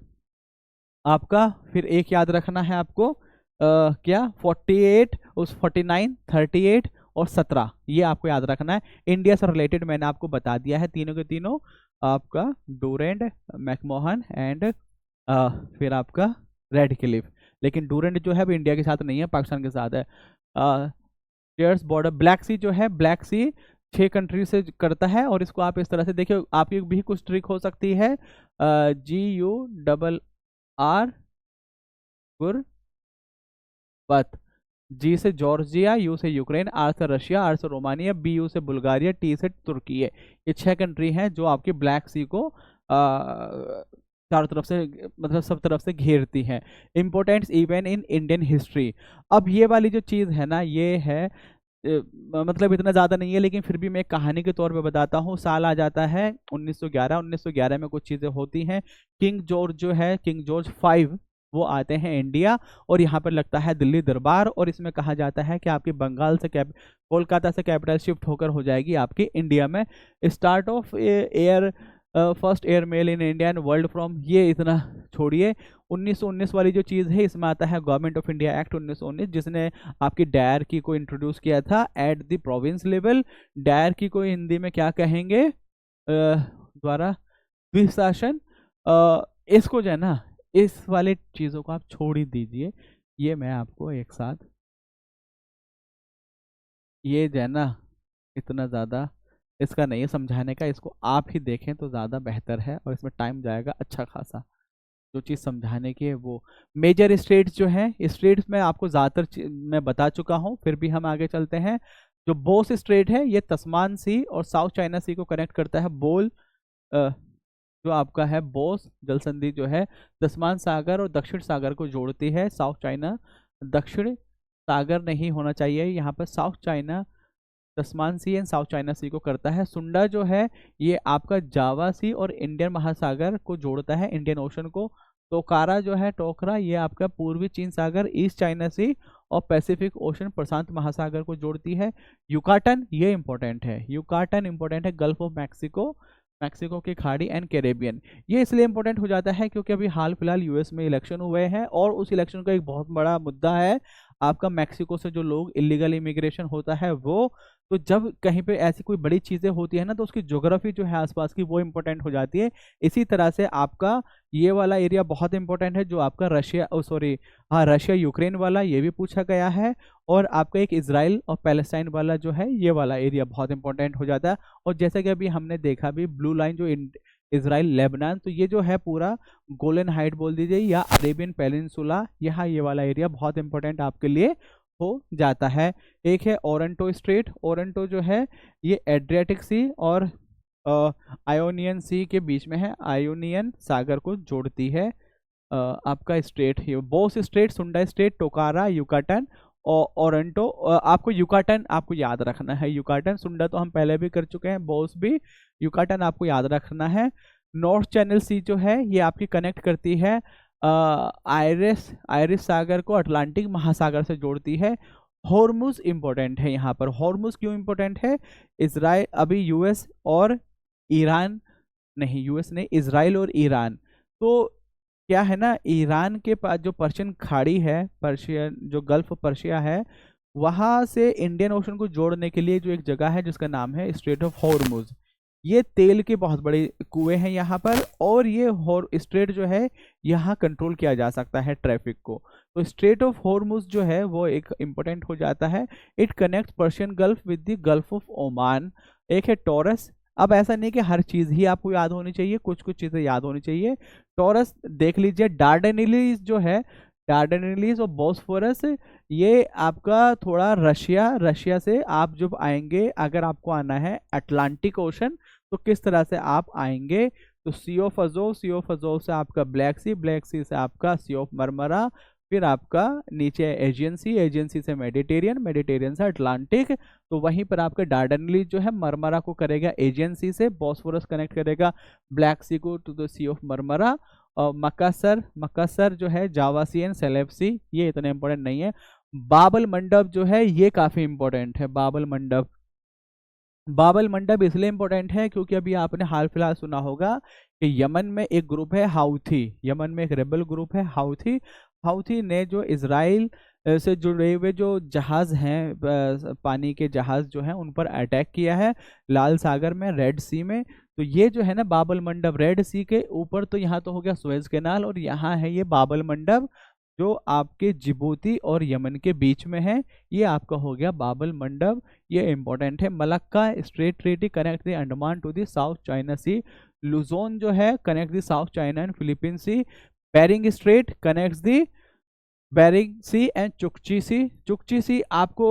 आपका फिर एक याद रखना है आपको क्या 48 उस 49 38 और 17, ये आपको याद रखना है। इंडिया से रिलेटेड मैंने आपको बता दिया है, तीनों के तीनों आपका डूरेंट, मैकमोहन एंड फिर आपका रेड क्लिफ। लेकिन डूरेंट जो है वो इंडिया के साथ नहीं है, पाकिस्तान के साथ है। शेयर्स बॉर्डर ब्लैक सी जो है, ब्लैक सी 6 कंट्री से करता है, और इसको आप इस तरह से देखिए, आपकी भी कुछ ट्रिक हो सकती है, GURR गुरबत, जी से जॉर्जिया, यू से यूक्रेन, आर से रशिया, आर से रोमानिया, बी यू से बुल्गारिया, टी से तुर्की है। ये 6 कंट्री हैं जो आपकी ब्लैक सी को चारों तरफ से मतलब सब तरफ से घेरती हैं। Importance event in Indian history, अब ये वाली जो चीज़ है ना ये है मतलब इतना ज़्यादा नहीं है, लेकिन फिर भी मैं एक कहानी के तौर पे बताता हूँ। साल आ जाता है 1911, 1911 में कुछ चीज़ें होती हैं। किंग जॉर्ज जो है, किंग जॉर्ज 5 वो आते हैं इंडिया, और यहाँ पर लगता है दिल्ली दरबार, और इसमें कहा जाता है कि आपकी बंगाल से कोलकाता से कैपिटल शिफ्ट होकर हो जाएगी आपकी इंडिया में। Start of air first air mail in India and world from, ये इतना छोड़िए। 1919 वाली जो चीज़ है इसमें आता है गवर्नमेंट ऑफ इंडिया एक्ट 1919, जिसने आपकी डायरकी को इंट्रोड्यूस किया था at the province level. Dyarchy को हिंदी में क्या कहेंगे, द्वारा द्विशासन। इसको जो है ना इस वाले चीज़ों को आप छोड़ ही दीजिए, ये मैं आपको एक साथ, ये जो है ना इतना ज़्यादा इसका नहीं है समझाने का, इसको आप ही देखें तो ज़्यादा बेहतर है, और इसमें टाइम जाएगा अच्छा खासा। जो चीज़ समझाने की है वो मेजर स्टेट्स जो है, स्टेट्स में आपको ज़्यादातर मैं बता चुका हूँ, फिर भी हम आगे चलते हैं। जो बोस स्ट्रेट है ये तस्मान सी और साउथ चाइना सी को कनेक्ट करता है। जो आपका है बोस जल संधि जो है तस्मान सागर और दक्षिण सागर को जोड़ती है। साउथ चाइना, दक्षिण सागर नहीं होना चाहिए यहाँ पर, South China, Tasman sea and South China sea को करता है। सुंडा जो है ये आपका जावा सी और इंडियन महासागर को जोड़ता है, इंडियन ओशन को। टोकारा जो है, टोकरा, ये आपका पूर्वी चीन सागर, ईस्ट चाइना सी और पैसिफिक ओशन, प्रशांत महासागर को जोड़ती है। युकाटन, ये इंपॉर्टेंट है, युकाटन इंपॉर्टेंट है, गल्फ ऑफ मैक्सिको, मैक्सिको की खाड़ी एंड कैरेबियन। ये इसलिए इंपॉर्टेंट हो जाता है क्योंकि अभी हाल फिलहाल यूएस में इलेक्शन हुए हैं, और उस इलेक्शन का एक बहुत बड़ा मुद्दा है आपका मैक्सिको से जो लोग इलीगल इमिग्रेशन होता है वो। तो जब कहीं पे ऐसी कोई बड़ी चीज़ें होती है ना तो उसकी ज्योग्राफी जो है आसपास की वो इंपॉर्टेंट हो जाती है। इसी तरह से आपका ये वाला एरिया बहुत इंपॉर्टेंट है जो आपका रशिया, हाँ रशिया यूक्रेन वाला, ये भी पूछा गया है। और आपका एक इजराइल और पैलेस्टाइन वाला जो है ये वाला एरिया बहुत इंपॉर्टेंट हो जाता है। और जैसे कि अभी हमने देखा भी ब्लू लाइन जो इजराइल लेबनान, तो ये जो है पूरा गोलन हाइट बोल दीजिए या अरेबियन पेनिनसुला, यहाँ ये वाला एरिया बहुत इंपॉर्टेंट आपके लिए हो जाता है। एक है ओरेंटो स्ट्रेट, ओरेंटो जो है ये एड्रियाटिक सी और आयोनियन सी के बीच में है, आयोनियन सागर को जोड़ती है। आपका स्टेट ही बोस स्टेट, सुंडा स्टेट, टोकारा, युकाटन और ओरेंटो। आपको युकाटन आपको याद रखना है, युकाटन। सुंडा तो हम पहले भी कर चुके हैं, बोस भी। युकाटन आपको याद रखना है। नॉर्थ चैनल सी जो है ये आपकी कनेक्ट करती है आयरिस आयरिस सागर को अटलांटिक महासागर से जोड़ती है। हॉर्मुज इंपॉर्टेंट है यहाँ पर। हॉर्मुज क्यों इंपॉर्टेंट है? इसराइल अभी यूएस और ईरान, नहीं यूएस नहीं, इसराइल और ईरान। तो क्या है ना, ईरान के पास जो पर्शियन खाड़ी है, पर्शियन जो गल्फ पर्शिया है, वहां से इंडियन ओशन को जोड़ने के लिए जो एक जगह है जिसका नाम है स्ट्रेट ऑफ हॉर्मुज। ये तेल के बहुत बड़े कुएं हैं यहाँ पर, और ये स्ट्रेट जो है यहाँ कंट्रोल किया जा सकता है ट्रैफिक को। तो स्ट्रेट ऑफ हॉर्मुज जो है वो एक इम्पोर्टेंट हो जाता है। It connect Persian gulf with the gulf of Oman. एक है टॉरस। अब ऐसा नहीं कि हर चीज ही आपको याद होनी चाहिए, कुछ कुछ चीजें याद होनी चाहिए। टॉरस देख लीजिए। डार्डेनिलीज जो है, डार्डेनिलीज और बॉस्फोरस, ये आपका थोड़ा रशिया से आप जब आएंगे, अगर आपको आना है अटलांटिक ओशन, तो किस तरह से आप आएंगे? तो sea of Azov, sea of Azov से आपका ब्लैक सी, ब्लैक सी से आपका सी ऑफ मरमरा, फिर आपका नीचे एजियन सी, एजियन सी से मेडिटेरियन, मेडिटेरियन से अटलांटिक। तो वहीं पर आपका डार्डेनलीज जो है मरमरा को करेगा एजियन सी से, बॉस्फोरस कनेक्ट करेगा ब्लैक सी को to the sea of Marmara. और मकासर, मकासर जो है जावा सी एंड सेलेब सी, ये इतना इंपॉर्टेंट नहीं है। बाबल मंडप जो है ये काफी इंपॉर्टेंट है। बाबल मंडप, बाबल मंडप इसलिए इंपॉर्टेंट है क्योंकि अभी आपने हाल फिलहाल सुना होगा कि यमन में एक ग्रुप है हाउथी, यमन में एक रेबल ग्रुप है हाउथी। हाउथी ने जो इजराइल से जुड़े हुए जो जहाज हैं, पानी के जहाज जो हैं, उन पर अटैक किया है लाल सागर में, रेड सी में। तो ये जो है ना बाबल मंडप, रेड सी के ऊपर, तो यहाँ तो हो गया सुएज कैनाल, और यहाँ है ये बाबल मंडप जो आपके जिबूती और यमन के बीच में है। ये आपका हो गया बाबल मंडप, ये इंपॉर्टेंट है। Malacca strait treaty connect the Andaman to the South China sea. Luzon जो है connect the South China and Philippine sea. Bering strait connects the Bering sea and Chukchi sea. Chukchi sea आपको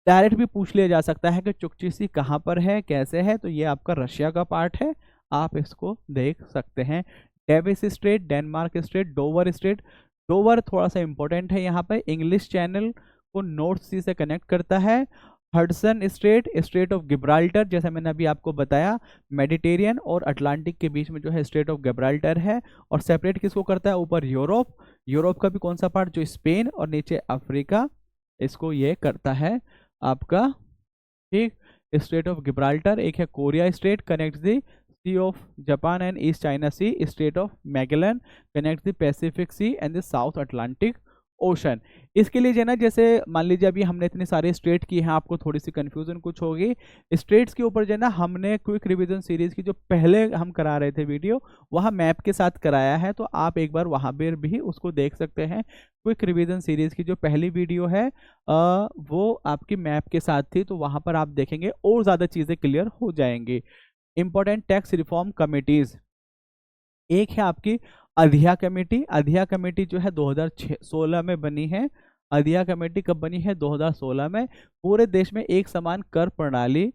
डायरेक्ट भी पूछ लिया जा सकता है कि चुकची सी कहाँ पर है, कैसे है, तो ये आपका रशिया का पार्ट है, आप इसको देख सकते हैं। Davis Strait, Denmark straight, Dover straight. Dover थोड़ा सा इंपॉर्टेंट है यहाँ पे, इंग्लिश चैनल को नॉर्थ सी से कनेक्ट करता है। Hudson straight, straight of Gibraltar, जैसा मैंने अभी आपको बताया, मेडिटेरियन और अटलांटिक के बीच में जो है स्ट्रेट ऑफ गिब्राल्टर है। और सेपरेट किसको करता है? ऊपर यूरोप, यूरोप का भी कौन सा पार्ट? जो स्पेन, और नीचे अफ्रीका, इसको ये करता है आपका, ठीक। Strait of Gibraltar. एक है Korea strait, connect the sea of Japan and east China sea. Strait of Magellan connect the Pacific sea and the south Atlantic ocean. इसके लिए जो ना, जैसे मान लीजिए अभी हमने इतने सारे स्टेट किए हैं, आपको थोड़ी सी कंफ्यूजन कुछ होगी स्टेट्स के ऊपर। जो ना हमने क्विक रिवीजन सीरीज की जो पहले हम करा रहे थे वीडियो, वहाँ मैप के साथ कराया है, तो आप एक बार वहाँ पर भी उसको देख सकते हैं। क्विक रिवीजन सीरीज की जो पहली वीडियो है वो आपकी मैप के साथ थी, तो वहाँ पर आप देखेंगे और ज़्यादा चीज़ें क्लियर हो जाएंगी। इंपॉर्टेंट टैक्स रिफॉर्म कमिटीज़, एक है आपकी अधिया कमेटी। अधिया कमेटी जो है 2016 में बनी है। अधिया कमेटी कब बनी है? 2016 में। पूरे देश में एक समान कर प्रणाली,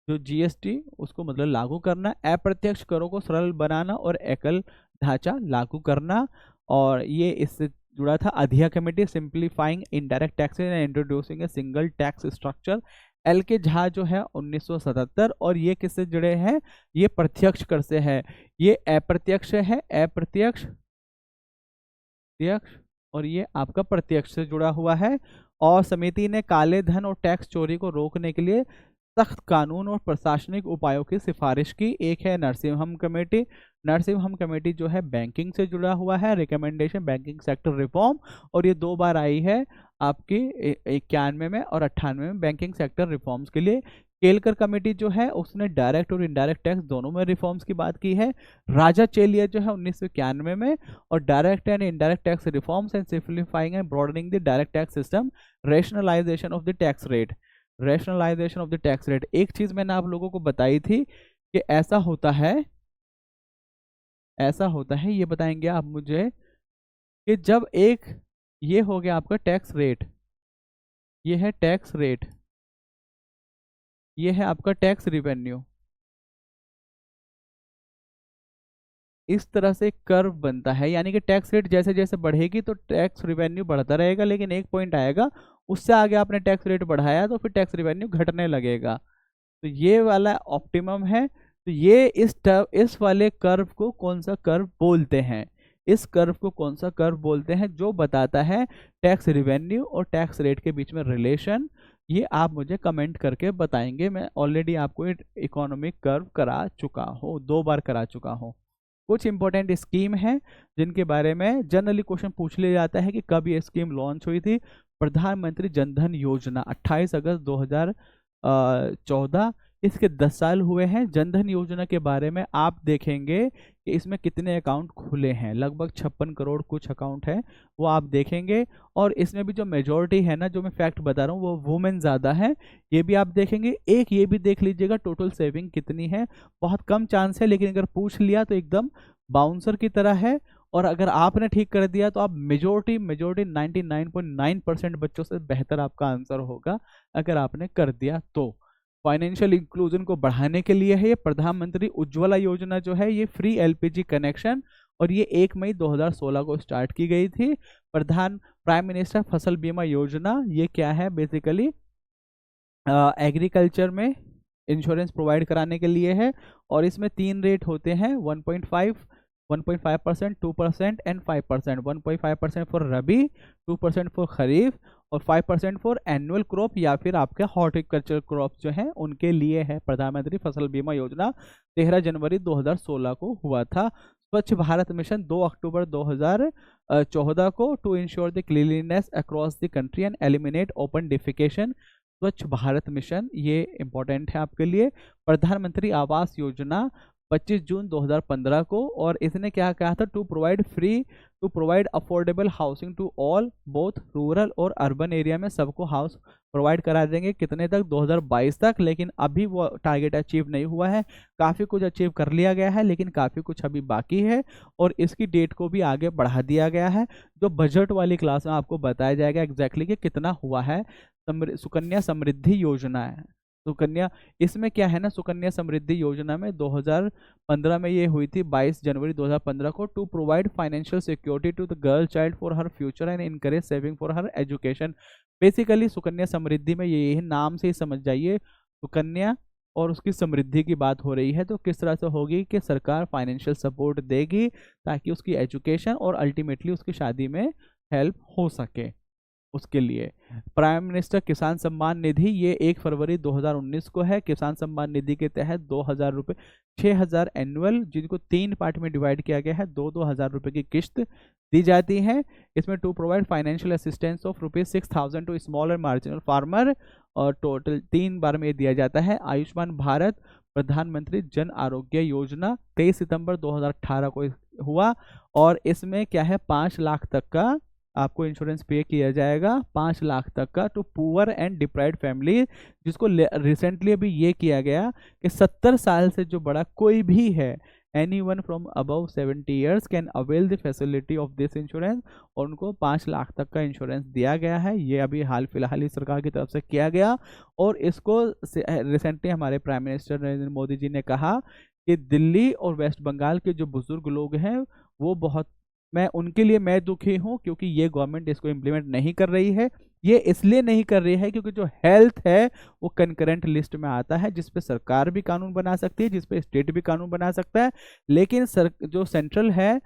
जो जीएसटी, उसको मतलब लागू करना, अप्रत्यक्ष करों को सरल बनाना और एकल ढांचा लागू करना। और ये इससे जुड़ा था अधिया committee, simplifying indirect taxes and introducing a single tax structure. L के झा जो है 1977। और ये किससे जुड़े हैं? ये प्रत्यक्ष कर से है, ये अप्रत्यक्ष है, अप्रत्यक्ष, प्रत्यक्ष, और ये आपका प्रत्यक्ष से जुड़ा हुआ है। और समिति ने काले धन और टैक्स चोरी को रोकने के लिए सख्त कानून और प्रशासनिक उपायों की सिफारिश की। एक है नरसिम्हम कमेटी। नरसिम्हम कमेटी जो है बैंकिंग से जुड़ा हुआ है, रिकमेंडेशन बैंकिंग सेक्टर रिफॉर्म, और ये 2 बार आई है आपकी 91 में और 98 में बैंकिंग सेक्टर रिफॉर्म्स के लिए। केलकर कमेटी जो है उसने डायरेक्ट और इनडायरेक्ट टैक्स दोनों में रिफॉर्म्स की बात की है। राजा चेलिया जो है 1991 में, और direct and indirect tax reforms and simplifying and broadening the direct tax system, rationalization of the tax rate. Rationalization of the tax rate, एक चीज मैंने आप लोगों को बताई थी कि ऐसा होता है, ऐसा होता है, ये बताएंगे आप मुझे, कि जब एक, ये हो गया आपका टैक्स रेट, ये है टैक्स रेट, ये है आपका टैक्स रिवेन्यू। इस तरह से कर्व बनता है, यानी कि टैक्स रेट जैसे जैसे बढ़ेगी तो टैक्स रिवेन्यू बढ़ता रहेगा, लेकिन एक पॉइंट आएगा उससे आगे आपने टैक्स रेट बढ़ाया तो फिर टैक्स रिवेन्यू घटने लगेगा। तो ये वाला ऑप्टिमम है। तो ये इस वाले कर्व को कौन सा कर्व बोलते हैं, इस कर्व को कौन सा कर्व बोलते हैं, जो बताता है टैक्स रिवेन्यू और टैक्स रेट के बीच में रिलेशन। ये आप मुझे कमेंट करके बताएंगे। मैं ऑलरेडी आपको इकोनॉमिक कर्व करा चुका हूँ, 2 बार करा चुका हूँ। कुछ इंपॉर्टेंट स्कीम है जिनके बारे में जनरली क्वेश्चन पूछ लिया जाता है कि कब ये स्कीम लॉन्च हुई थी। प्रधानमंत्री जनधन योजना 28 अगस्त 2014, इसके 10 साल हुए हैं। जनधन योजना के बारे में आप देखेंगे कि इसमें कितने अकाउंट खुले हैं, लगभग 56 करोड़ कुछ अकाउंट है, वो आप देखेंगे। और इसमें भी जो मेजॉरिटी है ना, जो मैं फैक्ट बता रहा हूँ, वो वुमेन ज़्यादा है, ये भी आप देखेंगे। एक ये भी देख लीजिएगा टोटल सेविंग कितनी है, बहुत कम चांस है, लेकिन अगर पूछ लिया तो एकदम बाउंसर की तरह है। और अगर आपने ठीक कर दिया तो आप मेजोरिटी 99.9% बच्चों से बेहतर आपका आंसर होगा अगर आपने कर दिया तो। फाइनेंशियल इंक्लूजन को बढ़ाने के लिए है ये प्रधानमंत्री उज्ज्वला योजना जो है, ये फ्री एलपीजी कनेक्शन, और ये 1 मई 2016 को स्टार्ट की गई थी। प्राइम मिनिस्टर फसल बीमा योजना, ये क्या है बेसिकली एग्रीकल्चर में इंश्योरेंस प्रोवाइड कराने के लिए है। और इसमें 3 रेट होते हैं, 1.5%, 2% एंड 5%। 1.5% फॉर रबी, 2% फॉर खरीफ और 5% फॉर एनुअल क्रॉप या फिर आपके हॉर्टिकल्चर क्रॉप जो हैं उनके लिए है प्रधानमंत्री फसल बीमा योजना। 13 जनवरी 2016 को हुआ था। स्वच्छ भारत मिशन 2 अक्टूबर 2014 को, to ensure the cleanliness across the country and eliminate open defecation. Swachh Bharat mission ये इंपॉर्टेंट है आपके लिए। प्रधानमंत्री आवास योजना 25 जून 2015 को, और इसने क्या कहा था, to provide affordable housing to all, both rural और अर्बन एरिया में सबको हाउस प्रोवाइड करा देंगे। कितने तक, 2022 तक। लेकिन अभी वो टारगेट अचीव नहीं हुआ है, काफ़ी कुछ अचीव कर लिया गया है लेकिन काफ़ी कुछ अभी बाकी है, और इसकी डेट को भी आगे बढ़ा दिया गया है, जो बजट वाली क्लास में आपको बताया जाएगा एग्जैक्टली कि कितना हुआ है। सुकन्या समृद्धि योजना है, सुकन्या, इसमें क्या है ना, सुकन्या समृद्धि योजना में 2015 में ये हुई थी, 22 जनवरी 2015 को, to provide financial security to the girl child for her future and encourage saving for her education. Basically Sukanya Samriddhi में ये नाम से ही समझ जाइए, सुकन्या और उसकी समृद्धि की बात हो रही है। तो किस तरह से होगी कि सरकार फाइनेंशियल सपोर्ट देगी ताकि उसकी एजुकेशन और अल्टीमेटली उसकी शादी में हेल्प हो सके। उसके लिए प्राइम मिनिस्टर किसान सम्मान निधि, ये 1 फरवरी 2019 को है। किसान सम्मान निधि के तहत 2000 रुपये, 6000 एनुअल, जिनको 3 पार्ट में डिवाइड किया गया है, 2-2 हज़ार रुपये की किस्त दी जाती है। इसमें to provide financial assistance of ₹6,000 to small and marginal farmer, और टोटल 3 बार में दिया जाता है। आयुष्मान भारत प्रधानमंत्री जन आरोग्य योजना 23 सितंबर 2018 को हुआ, और इसमें क्या है, 5 लाख तक का आपको इंश्योरेंस पे किया जाएगा, 5 लाख तक का, to poor and deprived family, जिसको रिसेंटली अभी ये किया गया कि 70 साल से जो बड़ा कोई भी है, anyone from above 70 years can avail the facility of this insurance, और उनको 5 लाख तक का इंश्योरेंस दिया गया है। ये अभी हाल फिलहाल ही सरकार की तरफ से किया गया, और इसको रिसेंटली हमारे प्राइम मिनिस्टर नरेंद्र मोदी जी ने कहा कि दिल्ली और वेस्ट बंगाल के जो बुजुर्ग लोग हैं वो बहुत, उनके लिए मैं दुखी हूँ क्योंकि ये गवर्नमेंट इसको इम्प्लीमेंट नहीं कर रही है। ये इसलिए नहीं कर रही है क्योंकि जो हेल्थ है वो कंकरेंट लिस्ट में आता है, जिस पे सरकार भी कानून बना सकती है, जिस पे स्टेट भी कानून बना सकता है, लेकिन जो सेंट्रल है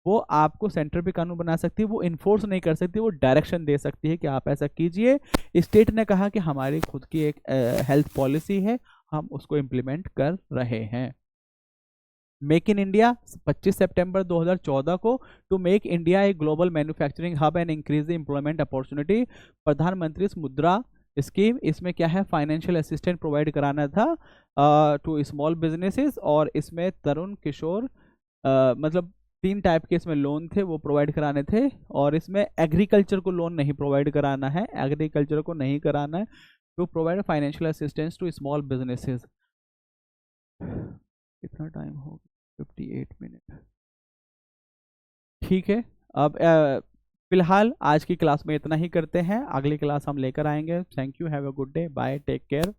वो आपको, सेंटर भी कानून बना सकती है, वो इन्फोर्स नहीं कर सकती, वो डायरेक्शन दे सकती है कि आप ऐसा कीजिए। स्टेट ने कहा कि हमारी खुद की एक हेल्थ पॉलिसी है, हम उसको इम्प्लीमेंट कर रहे हैं। मेक इन इंडिया 25 सितंबर 2014 को, to make India a global manufacturing hub and increase the employment opportunity, Pradhanmantri Mudra scheme, इसमें क्या है, फाइनेंशियल असिस्टेंट प्रोवाइड कराना था टू स्मॉल बिजनेसेस, और इसमें तरुण किशोर मतलब 3 टाइप के इसमें लोन थे वो प्रोवाइड कराने थे, और इसमें एग्रीकल्चर को लोन नहीं प्रोवाइड कराना है, एग्रीकल्चर को नहीं कराना है, to provide financial assistance to small businesses. कितना टाइम हो गया, 58 मिनट, ठीक है। अब फिलहाल आज की क्लास में इतना ही करते हैं, अगली क्लास हम लेकर आएंगे। Thank you, have a good day, bye, take care.